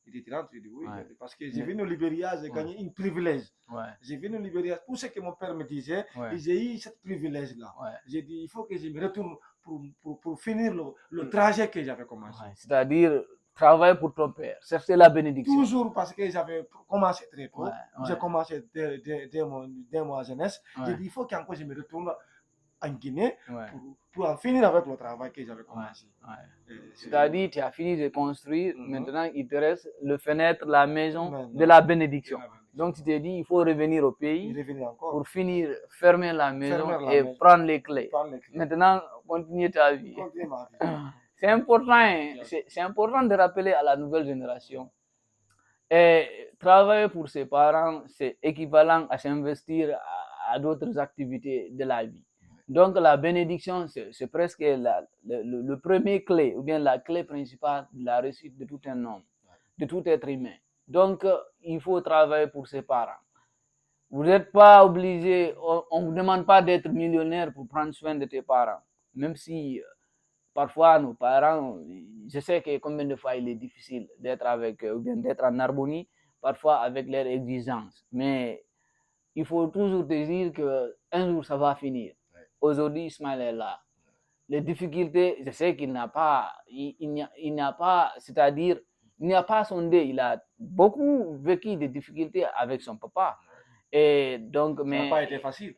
Il dit tu rentres, je dis oui, parce que j'ai venu au Libéria, j'ai gagné un privilège. J'ai venu au Libéria, tout ce que mon père me disait, j'ai eu ce privilège-là. J'ai dit il faut que je me retourne pour finir le trajet que j'avais commencé. C'est-à-dire travailler pour ton père, chercher la bénédiction. Toujours parce que j'avais commencé très tôt. J'ai commencé dès ma jeunesse. J'ai dit il faut qu'encore je me retourne en Guinée pour en finir avec le travail que j'avais commencé. C'est-à-dire tu as fini de construire, maintenant il te reste le fenêtre, la maison de la bénédiction. Donc tu t'es dit il faut revenir au pays pour finir, fermer la maison et prendre les clés. Maintenant, continuer ta vie. C'est important de rappeler à la nouvelle génération. Et travailler pour ses parents, c'est équivalent à s'investir à d'autres activités de la vie. Donc la bénédiction, c'est presque le premier clé, ou bien la clé principale de la réussite de tout un homme, de tout être humain. Donc il faut travailler pour ses parents. Vous n'êtes pas obligé, on ne vous demande pas d'être millionnaire pour prendre soin de tes parents, même si parfois nos parents, je sais que combien de fois il est difficile d'être avec eux, ou bien d'être en harmonie, parfois avec leurs exigences. Mais il faut toujours te dire qu'un jour ça va finir. Aujourd'hui, Ismaël est là. Les difficultés, je sais qu'il n'a pas, il n'a pas, c'est-à-dire, il n'a pas sondé, il a beaucoup vécu des difficultés avec son papa. Et donc, mais ça n'a pas été facile.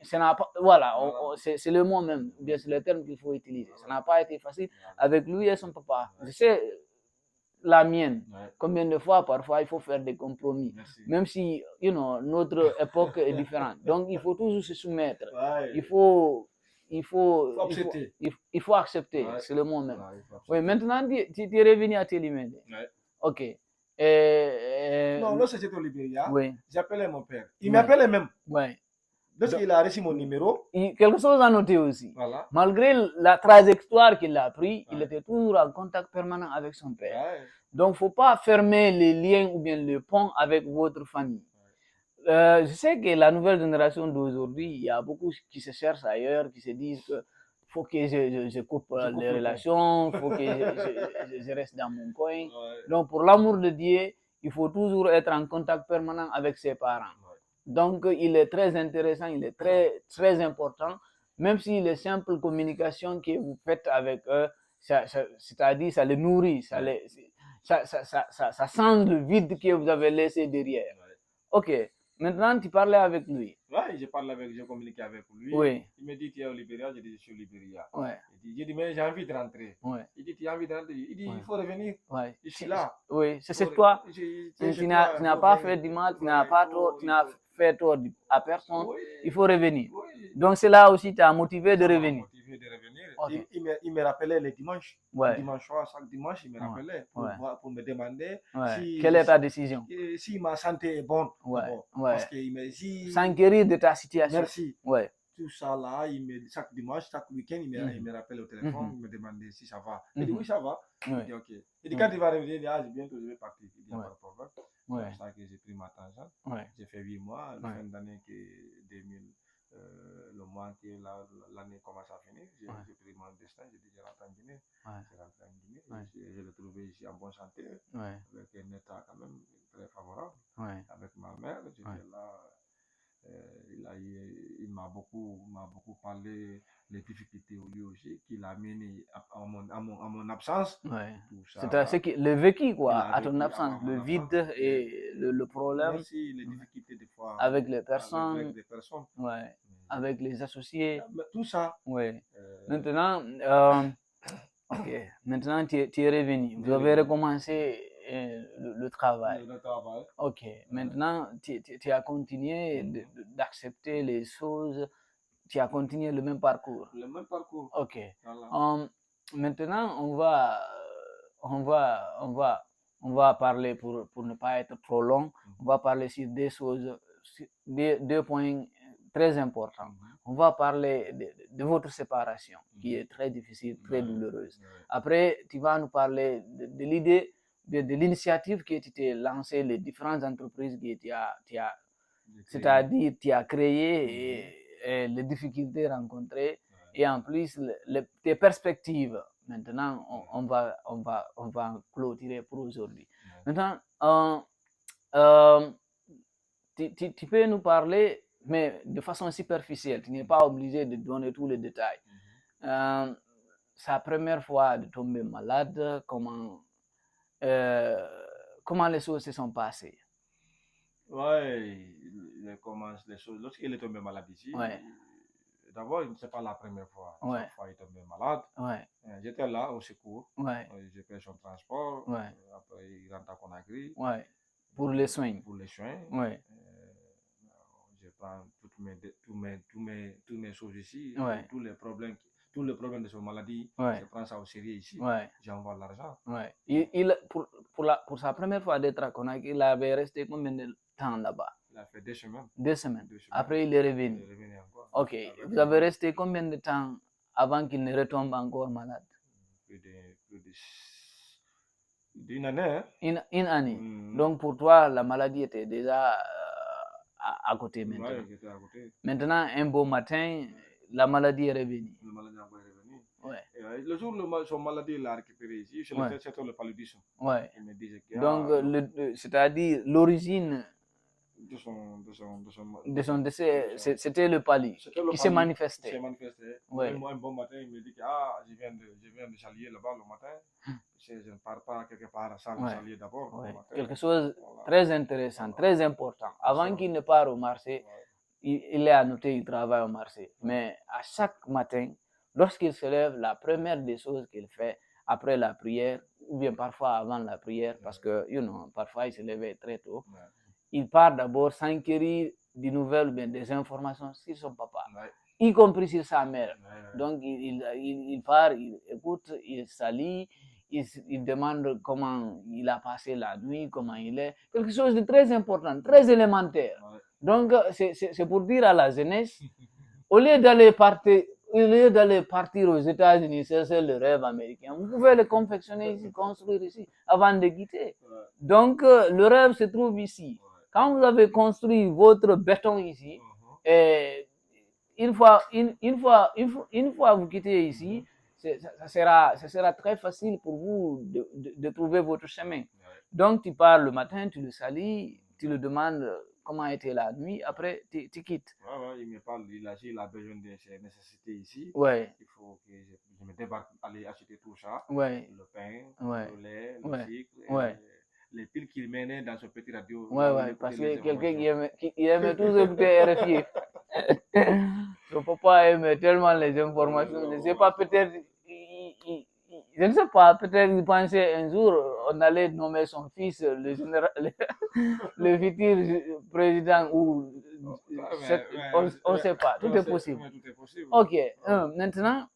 Voilà, c'est le mot même, bien c'est le terme qu'il faut utiliser. Ça n'a pas été facile avec lui et son papa. Je sais, la mienne, combien de fois, parfois, il faut faire des compromis. Même si, notre époque est différente. Donc, il faut toujours se soumettre. Il faut accepter, c'est le mot même. Oui, maintenant, tu es revenu à Télimède. Ok. Non, lorsque j'étais au Libéria, j'appelais mon père. Il m'appelait même. Lorsqu'il a reçu mon numéro. Quelque chose à noter aussi. Voilà. Malgré la trajectoire qu'il a pris, il était toujours en contact permanent avec son père. Donc, il ne faut pas fermer les liens ou bien le pont avec votre famille. Je sais que la nouvelle génération d'aujourd'hui, il y a beaucoup qui se cherchent ailleurs, qui se disent que faut que je coupe les relations, faut que je reste dans mon coin. Donc, pour l'amour de Dieu, il faut toujours être en contact permanent avec ses parents. Donc, il est très intéressant, il est très, très important, même si les simples communications que vous faites avec eux, c'est-à-dire ça les nourrit, ça sent le vide que vous avez laissé derrière. Ok. Maintenant, tu parlais avec lui. Oui, j'ai communiqué avec lui. Oui. Il me dit, tu es au Libéria, j'ai dit, je suis au Libéria. Ouais. J'ai dit, mais j'ai envie de rentrer. Ouais. Il dit, tu as envie de rentrer. Il dit, il faut revenir. Ouais. Je suis là. Oui, c'est toi. Tu n'as pas fait du mal, tu n'as fait tort à personne. Oui. Il faut revenir. Oui. Donc, c'est là aussi, tu as motivé de revenir. Okay. Il me rappelait les dimanches. Ouais. Dimanche soir, chaque dimanche, il me rappelait pour me demander quelle est ta décision. Si ma santé est bonne. Parce qu'il me dit. S'enquérir de ta situation. Merci. Tout ça là, chaque dimanche, chaque week-end, il me rappelle au téléphone, il me demandait si ça va. Il dit oui, ça va. Il dit ok. Il dit quand il va revenir, il dit bientôt je vais partir. Il dit pas de problème. C'est pour ça que j'ai pris ma tangente. J'ai fait 8 mois, la fin d'année que 2000. Le mois que l'année commence à finir, j'ai pris mon destin, j'ai dit je rentre en Guinée. J'ai rentré en Guinée, je l'ai trouvé ici en bonne santé, avec un état quand même très favorable. Avec ma mère, j'étais là. Il m'a beaucoup parlé des difficultés lui aussi qu'il a mené à mon absence. C'est le vécu quoi, à ton absence, le vide et le problème. Merci, les difficultés des fois avec les personnes, avec les associés. Tout ça. Maintenant, ok. Maintenant tu es revenu. Vous avez recommencé le travail. Ok. Maintenant, tu as continué d'accepter les choses. Tu as continué le même parcours. Le même parcours. Ok. Voilà. Maintenant, on va parler pour ne pas être trop long. On va parler sur des choses, deux points très importants. On va parler de votre séparation, qui est très difficile, très douloureuse. Après, tu vas nous parler de l'idée bien de l'initiative qui a été lancée, les différentes entreprises que tu as c'est-à-dire tu as créé et les difficultés rencontrées et en plus tes perspectives. Maintenant, on va clôturer pour aujourd'hui. Maintenant, tu peux nous parler, mais de façon superficielle. Tu n'es pas obligé de donner tous les détails. Sa première fois de tomber malade, comment les choses se sont passées? Ouais, les choses. Lorsqu'il est tombé malade ici, d'abord, ce n'est pas la première fois. Chaque fois, il est tombé malade. J'étais là au secours. J'ai fait son transport. Après, il rentre à Conakry. Pour les soins. Pour les soins. Je prends tous mes choses ici. Tous les problèmes de son maladie. Je prends ça au sérieux ici. J'envoie l'argent. Pour sa première fois d'être à Conakry, il avait resté combien de temps là-bas? Il a fait 2 semaines. 2 semaines. Après, il est revenu. Il est revenu encore. Ok. Vous avez resté combien de temps avant qu'il ne retombe encore malade? Plus d'une année. Hein? Une année. Donc pour toi, la maladie était déjà à côté maintenant. Oui, j'étais à côté. Maintenant, un beau matin, la maladie est revenue. La maladie est revenue. Le jour où son maladie l'a récupéré ici, c'était le paludisme. Il me disait que, donc, c'est-à-dire l'origine de son décès, c'était le palu qui s'est manifesté. Il s'est manifesté. Un bon matin, il me dit que je viens de s'allier là-bas le matin. Je ne pars pas quelque part sans s'allier d'abord. Quelque chose de très intéressant, très important. Avant qu'il ne parte au marché, il est annoté, il travaille au marché. Mais à chaque matin, lorsqu'il se lève, la première des choses qu'il fait après la prière, ou bien parfois avant la prière, parce que, parfois il se levait très tôt, il part d'abord s'enquérir des nouvelles ou bien des informations sur son papa, y compris sur sa mère. Donc, il part, il écoute, il s'allie, il demande comment il a passé la nuit, comment il est. Quelque chose de très important, très élémentaire. Donc, c'est pour dire à la jeunesse, au lieu d'aller partir aux États-Unis, c'est le rêve américain. Vous pouvez le confectionner ici, construire ici, avant de quitter. Donc, le rêve se trouve ici. Quand vous avez construit votre béton ici, et une fois vous quittez ici, ça sera très facile pour vous de trouver votre chemin. Donc, tu pars le matin, tu le salis, tu le demandes comment était la nuit, après tu quittes. Il me parle, il a besoin de ses nécessités ici. Il faut que je me débarque, aller acheter tout ça. Le pain, le lait, le sucre. Les piles qu'il menait dans ce petit radio. Parce que quelqu'un qui aimait tous écouter RFI. Le papa aimait tellement les informations. Je ne sais pas, peut-être, je ne sais pas, peut-être il pensait un jour on allait nommer son fils le futur président ou on ne sait pas, tout est possible. Ok, maintenant.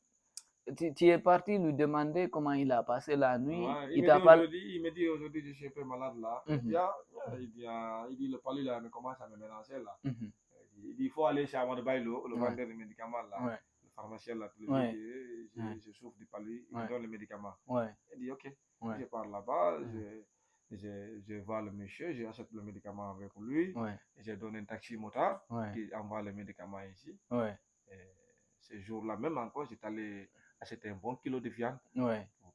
Tu es parti lui demander comment il a passé la nuit. Il me dit aujourd'hui, je suis un peu malade là. Il dit le palu là, mais commence à me mélanger là. Il dit, il faut aller chez Amadou Bailo, le vendeur de médicaments là, le pharmacien là, je souffre du palu, il me donne les médicaments. Il dit, ok, je pars là-bas, je vois le monsieur, j'achète le médicament avec lui, et je donne un taxi motard qui envoie les médicaments ici. Ce jour-là même encore, j'étais allé acheter un bon kilo de viande.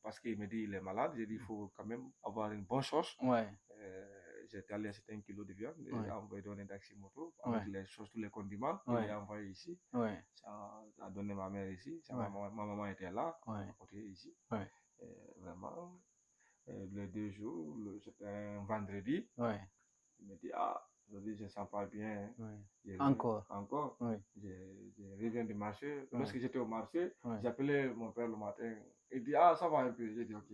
Parce qu'il me dit il est malade. J'ai dit il faut quand même avoir une bonne sauce. J'étais allé acheter 1 kilo de viande. J'ai envoyé donner un taxi moto avec les sauces, tous les condiments. J'ai envoyé ici. Ça a donné ma mère ici. Ma maman était là, à côté ici. Vraiment, les 2 jours, c'était un vendredi. Il me dit aujourd'hui, je ne sens pas bien. Encore. Je reviens du marché. Lorsque j'étais au marché, j'appelais mon père le matin. Il dit, ça va un peu. J'ai dit, ok.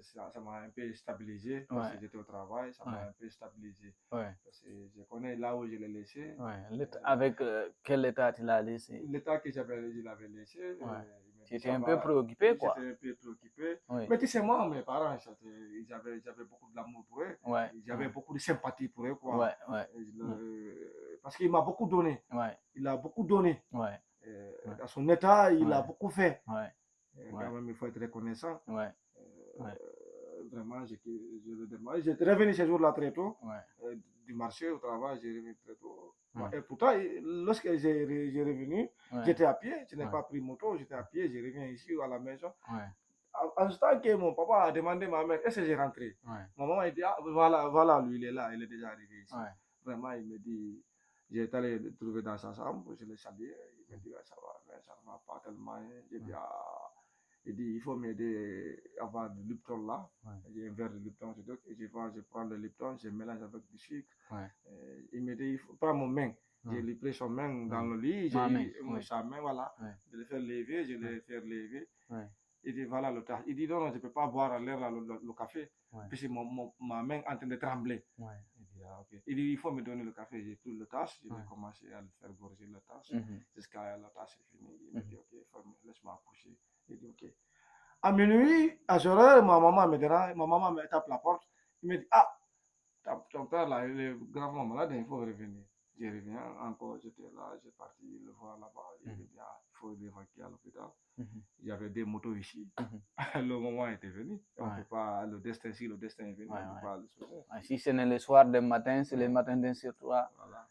Ça m'a un peu stabilisé. Parce que j'étais au travail, ça m'a un peu stabilisé. Parce que je connais là où je l'ai laissé. Avec quel état tu l'as laissé? L'état que je l'avais laissé. Tu étais un peu préoccupé, quoi. J'étais un peu préoccupé. Mais tu sais, moi, mes parents, j'avais beaucoup d'amour pour eux. J'avais beaucoup de sympathie pour eux, quoi. Parce qu'il m'a beaucoup donné. Il a beaucoup donné. À son état, il a beaucoup fait. Quand même, il faut être reconnaissant. vraiment, j'étais revenu ce jour-là très tôt, du marché au travail, j'ai revenu très tôt. Et pourtant, lorsque j'ai revenu, j'étais à pied, je n'ai pas pris moto, j'étais à pied, je reviens ici à la maison. En ce temps que mon papa a demandé à ma mère, est-ce que j'ai rentré? Ma maman a dit, ah, voilà, lui, il est là, il est déjà arrivé ici. Vraiment, il me dit, j'ai allé le trouver dans sa chambre, je l'ai salué, il me dit, ça va, mais ça ne va pas tellement. J'ai dit, ah, il dit, il faut m'aider à avoir du Lipton là. J'ai un verre de Lipton, je prends le Lipton, je mélange avec du sucre. Il me dit, il faut prendre mon main. Je lui pris son main dans le lit, sa main, voilà. Je le fais lever, je le fais lever. Il dit, voilà le tas. Il dit, non, je ne peux pas boire à l'air le café, puisque ma main est en train de trembler. Il dit, ah, okay. Il dit, il faut me donner le café. J'ai pris le tas, je vais commencer à le faire gorger le tas, jusqu'à la tasse est finie. Il me dit, ok, laisse-moi coucher. Il dit, ok. À minuit, à ce heure, ma maman me dérange, ma maman me tape la porte. Il me dit, ah, ton père là, il est gravement malade, il faut revenir. Je reviens encore, j'étais là, j'ai parti le voir là-bas. Il me dit, ah, il faut l'évacuer à l'hôpital. Il y avait des motos ici. Le moment était venu. On peut pas, le destin, si le destin est venu, on ne peut pas le sauver. Si ce n'est le soir des matins, c'est le matin d'un surtoit. Voilà.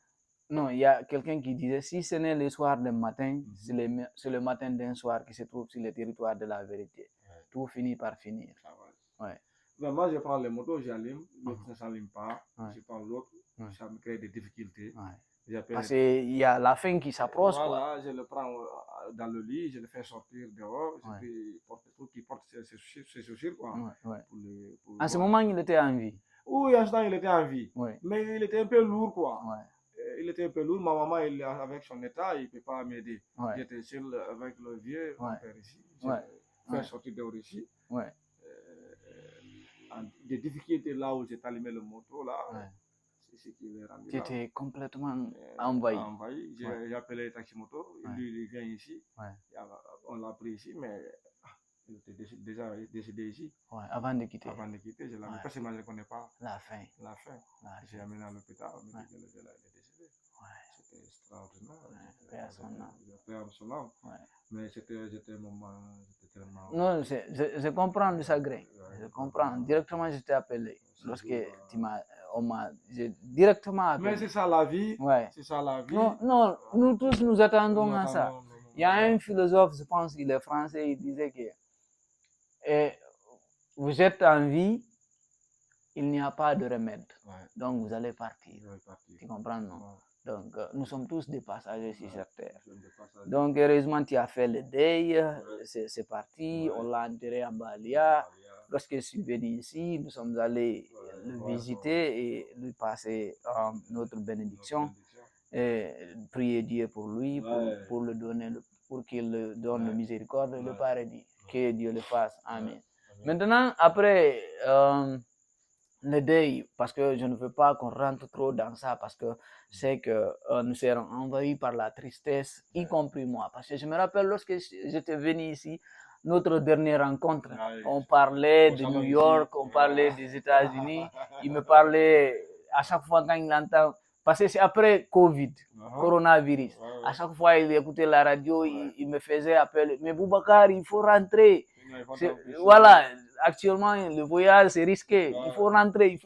Non, il y a quelqu'un qui disait, si ce n'est le soir d'un matin, c'est le matin d'un soir qui se trouve sur le territoire de la vérité. Tout finit par finir. Moi, je prends les motos, j'allume, l'autre ne s'allume pas, je prends l'autre, ça me crée des difficultés. Parce qu'il y a la fin qui s'approche. Voilà, je le prends dans le lit, je le fais sortir dehors, je porte tout qui porte ses chaussures. En ce moment, il était en vie. Oui, en ce temps, il était en vie. Mais il était un peu lourd, quoi. Il était un peu lourd. Ma maman, avec son état, il ne peut pas m'aider. J'étais seul avec le vieux, mon père ici. Je fais sortir dehors ici. Des difficultés là où j'ai allumé le moto, là. C'est ce qui est rendu. Tu étais complètement envahi. J'ai appelé le taxi-moto. Lui, il vient ici. On l'a pris ici, mais il était déjà décédé ici. Avant de quitter. Avant de quitter, je l'ai mis parce que moi, je ne connais pas. La fin. J'ai amené à l'hôpital, on m'a dit que le gars est décédé. C'était extraordinaire. Son âme. Mais c'était un moment, c'était tellement... Non, je comprends le chagrin. Je comprends. Directement, je t'ai appelé. Lorsque on m'a directement appelé. Mais c'est ça la vie. C'est ça la vie. Non, nous tous nous attendons à ça. Il y a un philosophe, je pense qu'il est français, il disait que vous êtes en vie, il n'y a pas de remède. Donc vous allez partir. Tu comprends, non? Donc nous sommes tous des passagers sur cette terre. Donc heureusement, tu as fait le deuil, c'est parti, on l'a enterré à Balia. Lorsque je suis venu ici, nous sommes allés le visiter et lui passer notre bénédiction. Et prier Dieu pour lui, pour le donner, pour qu'il le donne le miséricorde et le paradis. Que Dieu le fasse. Amen. Maintenant, après le deuil, parce que je ne veux pas qu'on rentre trop dans ça, parce que c'est que nous serons envahis par la tristesse, y compris moi. Parce que je me rappelle lorsque j'étais venu ici, notre dernière rencontre, on parlait de New York, on parlait des États-Unis. Il me parlait à chaque fois quand il entend, parce que c'est après Covid, coronavirus. À chaque fois il écoutait la radio, il me faisait appeler, mais Boubacar, il faut rentrer. Voilà, actuellement le voyage c'est risqué, il faut rentrer.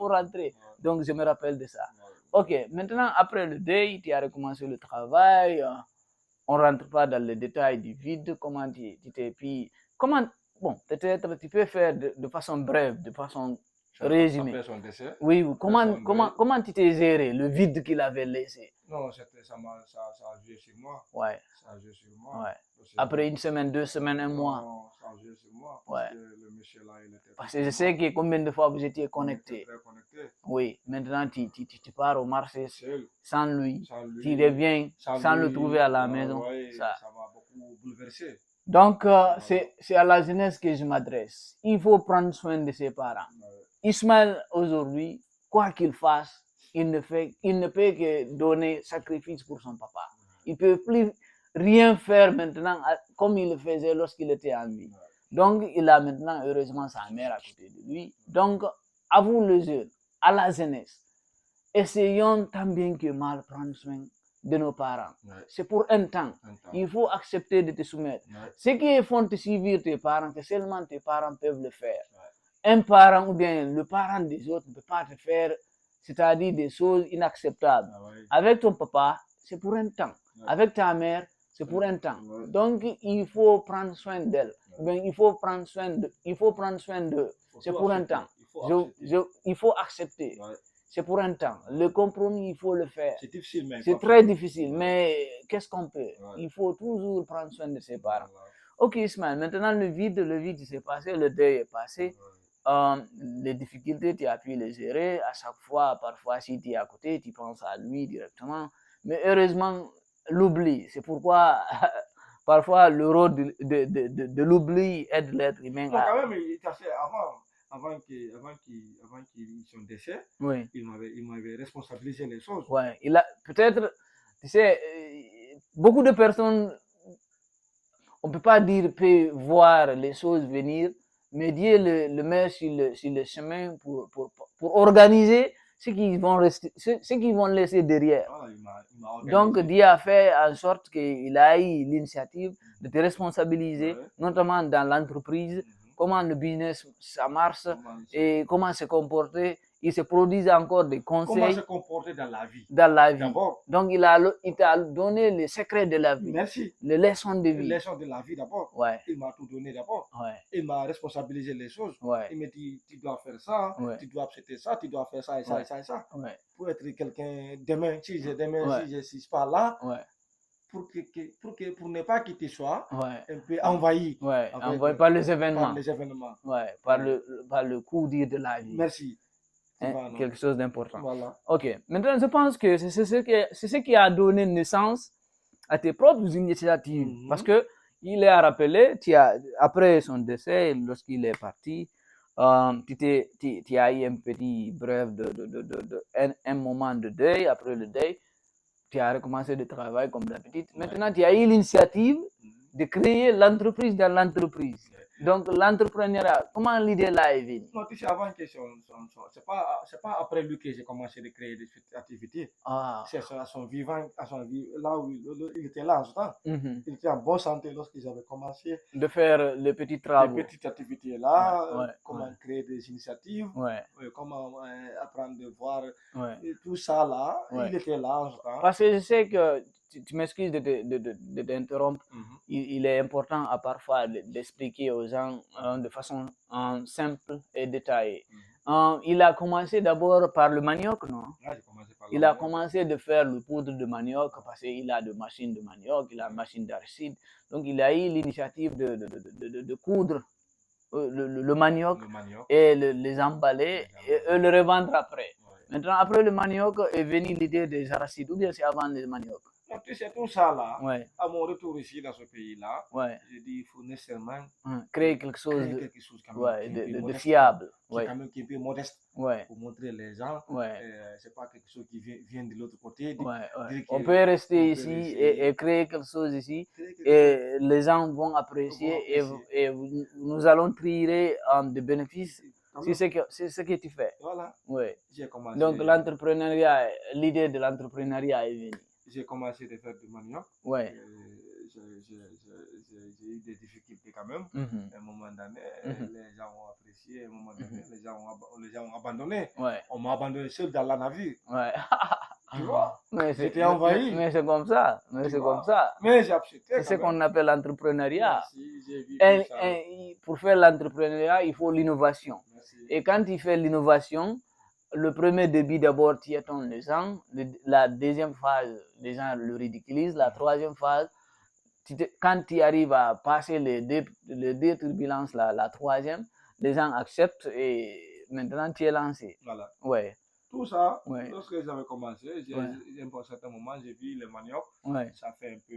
Donc je me rappelle de ça. Ok, maintenant après le deuil, tu as recommencé le travail. On ne rentre pas dans les détails du vide, comment tu t'es puis comment, bon, peut-être tu peux faire de façon brève, de façon résumée. Après son décès. Oui, comment tu t'es géré, le vide qu'il avait laissé? Non, ça a joué sur moi. Ça a joué sur moi. Après une semaine, 2 semaines, un mois. Non, ça a joué sur moi. Parce que le monsieur là, il était... Parce que je sais que combien de fois vous étiez connectés. Très connectés. Oui, maintenant tu pars au marché sans lui. Tu reviens sans le trouver à la maison. Ça m'a beaucoup bouleversé. Donc, c'est à la jeunesse que je m'adresse. Il faut prendre soin de ses parents. Ismaël, aujourd'hui, quoi qu'il fasse, il ne peut que donner sacrifice pour son papa. Il ne peut plus rien faire maintenant comme il le faisait lorsqu'il était en vie. Donc, il a maintenant, heureusement, sa mère à côté de lui. Donc, à vous les jeunes, à la jeunesse, essayons tant bien que mal prendre soin de nos parents. C'est pour un temps. Il faut accepter de te soumettre. Ce qui font te suivre tes parents, que seulement tes parents peuvent le faire. un parent ou bien le parent des autres ne peut pas te faire, c'est-à-dire des choses inacceptables. Avec ton papa, c'est pour un temps. Avec ta mère, c'est pour un temps. Donc, il faut prendre soin d'elle. Il faut prendre soin d'eux. C'est pour un temps. Il faut accepter. C'est pour un temps. Le compromis, il faut le faire. C'est difficile, mais c'est très difficile, mais qu'est-ce qu'on peut? Il faut toujours prendre soin de ses parents. Ok, Ismaël, maintenant le vide s'est passé, le deuil est passé. Les difficultés, tu as pu les gérer. À chaque fois, parfois, si tu es à côté, tu penses à lui directement. Mais heureusement, l'oubli. C'est pourquoi parfois le rôle de l'oubli aide l'être humain. Non, quand même, avant son décès, oui. il m'avait responsabilisé les choses. Ouais, peut-être, tu sais, beaucoup de personnes, on ne peut pas dire peut voir les choses venir, mais Dieu le met sur le chemin pour organiser ce qu'ils vont laisser derrière. Donc Dieu a fait en sorte qu'il a eu l'initiative de te responsabiliser, notamment dans l'entreprise, comment le business ça marche et comment se comporter. Il se produit encore des conseils. Comment se comporter dans la vie. D'abord. Donc il t'a donné les secrets de la vie. Merci. Les leçons de vie. Les leçons de la vie d'abord. Ouais. Il m'a tout donné d'abord. Ouais. Il m'a responsabilisé les choses. Ouais. Il m'a dit, tu dois faire ça, tu dois accepter ça, tu dois faire ça et ça et ça et ça. Ouais. Pour être quelqu'un demain, si je ne suis pas là, pour ne pas qu'il te soit un peu envahi. Envahi par les événements. Par les événements. Ouais, par le coup dur de la vie. Merci. Quelque chose d'important. Voilà. Ok. Maintenant, je pense que c'est ce qui a donné naissance à tes propres initiatives. Parce que il est à rappeler, après son décès, lorsqu'il est parti, tu as eu un petit bref un moment de deuil. Après le deuil, tu as recommencé de travailler comme d'habitude. Maintenant, tu as eu l'initiative de créer l'entreprise dans l'entreprise. Donc, l'entrepreneuriat, comment l'idée là est venue? Non, tu sais, avant que c'est pas après lui que j'ai commencé à créer des activités. C'est à son vivant, là où il était là en ce temps. Il était en bonne santé lorsqu'ils avaient commencé de faire les petits travaux. Les petites activités là, comment créer des initiatives, comment apprendre de voir tout ça là. Il était là en ce temps. Parce que je sais que, tu m'excuses de t'interrompre, il est important à parfois d'expliquer aux gens de façon simple et détaillée. Il a commencé d'abord par le manioc, non? Il a commencé de faire le poudre de manioc parce qu'il a de machines de manioc, il a une machine d'arachide. Donc il a eu l'initiative de coudre le manioc et les emballer et le revendre après. Maintenant, après le manioc est venue l'idée des arachides, ou bien c'est avant le manioc? Donc, tu sais, tout ça là, à mon retour ici dans ce pays-là, j'ai dit il faut nécessairement créer quelque chose de fiable, qui est un peu modeste, pour montrer les gens. C'est pas quelque chose qui vient de l'autre côté. On peut rester ici et créer quelque chose ici, et les gens vont apprécier et nous allons tirer de bénéfices. C'est ce que tu fais. Voilà. J'ai commencé. Donc l'entrepreneuriat, l'idée de l'entrepreneuriat est venue. J'ai commencé à faire du manioc. J'ai eu des difficultés quand même. À un moment donné, les gens ont apprécié. À un moment donné, les gens ont abandonné. On m'a abandonné seul dans la navire. Tu vois? J'étais envahi. Mais c'est comme ça. Mais j'ai accepté. C'est ce qu'on appelle l'entrepreneuriat. Merci, pour faire l'entrepreneuriat, il faut l'innovation. Et quand tu fais l'innovation, le premier début, d'abord, tu étonnes les gens. La deuxième phase, les gens le ridiculisent. La troisième phase, quand tu arrives à passer les deux turbulences, la troisième, les gens acceptent et maintenant tu es lancé. Voilà. Ouais. Tout ça, lorsque j'avais commencé, à un certain moment, j'ai vu le manioc. Ça fait un peu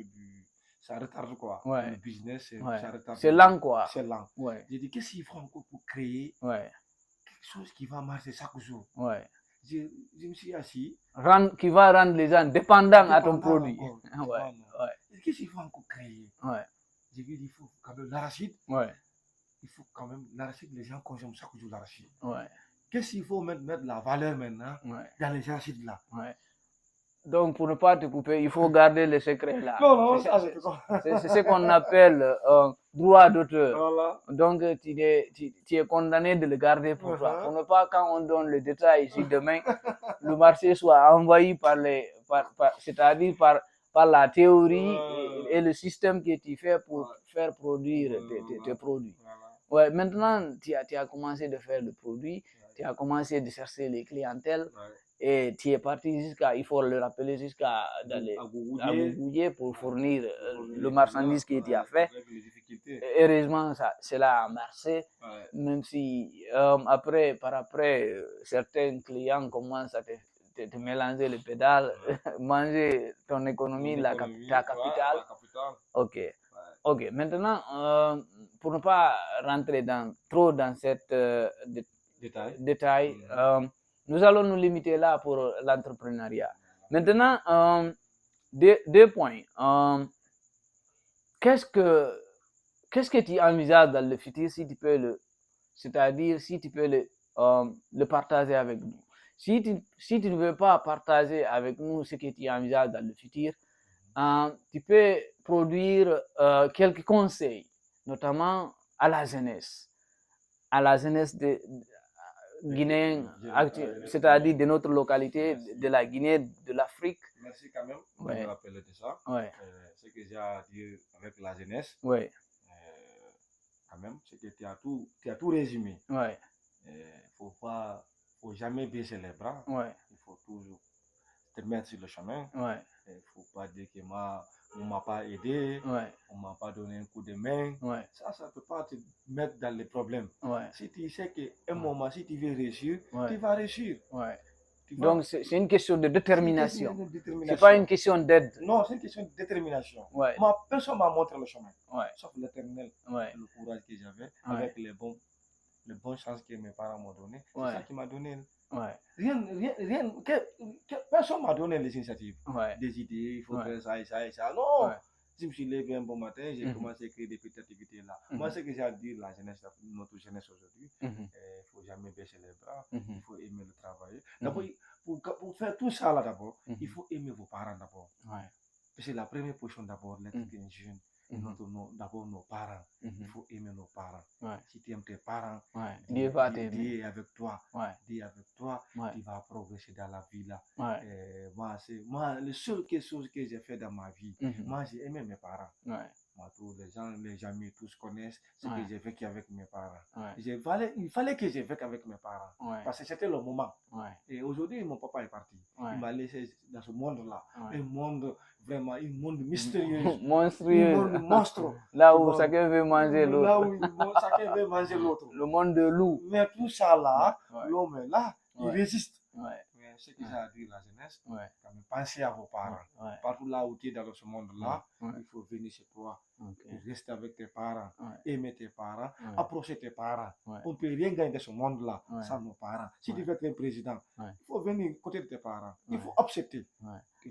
ça retarde quoi. Le business, ça retarde. C'est lent quoi. C'est lent. J'ai dit, qu'est-ce qu'il faut encore pour créer quelque chose qui va marcher chaque jour. Je me suis assis. Qui va rendre les gens dépendants à ton produit. Qu'est-ce qu'il faut encore créer? J'ai vu, il faut quand même l'arachide. Il faut quand même l'arachide, les gens consomment chaque jour l'arachide. Qu'est-ce qu'il faut mettre la valeur maintenant dans les arachides là? Donc, pour ne pas te couper, il faut garder le secret là. Non, c'est ce qu'on appelle droit d'auteur. Voilà. Donc, tu es condamné de le garder pour toi. Pour ne pas, quand on donne le détail ici demain, le marché soit envahi par c'est-à-dire par la théorie et le système que tu fais pour faire produire tes produits. Ouais, maintenant, tu as commencé de faire le produit, tu as commencé de chercher les clientèles. Et tu es parti jusqu'à, il faut le rappeler, jusqu'à Gougouye pour fournir le marchandise que tu as fait. Heureusement, cela a marché, même si par après, certains clients commencent à te mélanger les pédales, manger ton économie, ta capitale. Ok. Ok. Maintenant, pour ne pas rentrer trop dans cette détail, nous allons nous limiter là pour l'entrepreneuriat. Maintenant, deux points. Qu'est-ce que tu envisages dans le futur, c'est-à-dire si tu peux le partager avec nous. Si tu ne veux pas partager avec nous ce que tu envisages dans le futur, tu peux produire quelques conseils, notamment à la jeunesse de Guinéen, c'est-à-dire de notre localité, de la Guinée, de l'Afrique. Merci quand même de me rappeler de ça. Ce que j'ai à dire avec la jeunesse, quand même, c'est que tu as tout résumé. Faut jamais baisser les bras. Il faut toujours te mettre sur le chemin. Il ne faut pas dire que on ne m'a pas aidé, on ne m'a pas donné un coup de main. Ça ne peut pas te mettre dans les problèmes. Si tu sais qu'à un moment, si tu veux réussir, tu vas réussir. Donc, c'est une question de détermination. Ce n'est pas une question d'aide. Non, c'est une question de détermination. Personne m'a montré le chemin, sauf l'Éternel. Le courage que j'avais avec les bonnes chances que mes parents m'ont donné. C'est ça qui m'a donné. Personne m'a donné les initiatives, des idées, il faut faire ça et ça et ça. Non, je me suis levé un bon matin, j'ai commencé à créer des petites activités là. Moi, ce que j'ai à dire, notre jeunesse aujourd'hui, il ne faut jamais baisser les bras, il faut aimer le travail. D'abord, pour faire tout ça là d'abord, il faut aimer vos parents d'abord. C'est la première position d'abord, l'être un jeune. D'abord nos parents. Il faut aimer nos parents. Si tu aimes tes parents, Dieu va t'aider avec toi. Dieu avec toi, tu vas progresser dans la vie là. Moi, la seule chose que j'ai fait dans ma vie, moi j'ai aimé mes parents. Moi, tous les amis, tous connaissent ce que j'ai vécu avec mes parents. Il fallait que j'ai vécu avec mes parents. Parce que c'était le moment. Et aujourd'hui, mon papa est parti. Il m'a laissé dans ce monde-là. Un monde vraiment, un monde mystérieux. Monstrueux. Un monde monstre. Là où chacun veut manger l'autre. Là où chacun veut manger l'autre. Le monde de loup. Mais tout ça là, l'homme est là, il résiste. Mais ce que j'ai à dire la jeunesse, quand même, pensez à vos parents. Partout là où tu es dans ce monde-là, il faut venir chez toi. Rester avec tes parents, aimer tes parents, approcher tes parents. On ne peut rien gagner dans ce monde-là sans nos parents. Si tu veux être un président, il faut venir côté de tes parents. Il faut accepter.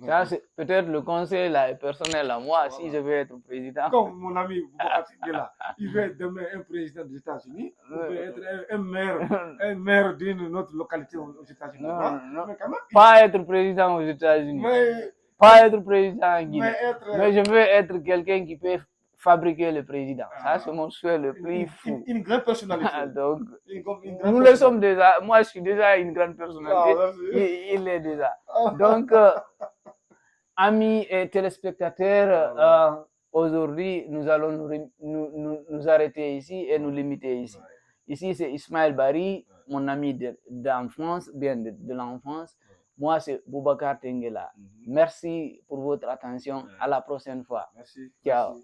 Ça, c'est peut-être le conseil là, personnel à moi, si je veux être président. Comme mon ami là, il veut être demain un président des États-Unis, il veut être un maire d'une autre localité aux États-Unis. Non. Pas être président aux États-Unis. Pas être président en Guinée. Mais je veux être quelqu'un qui peut fabriquer le président. Ça, c'est mon souhait le plus fou. Une grande personnalité. Donc, nous le sommes déjà. Moi, je suis déjà une grande personnalité. Il l'est déjà. Donc, amis et téléspectateurs, aujourd'hui, nous allons nous arrêter ici et nous limiter ici. Ici, c'est Ismaël Barry, mon ami d'enfance, bien de l'enfance. Moi, c'est Boubacar Tengela. Merci pour votre attention. À la prochaine fois. Merci. Ciao.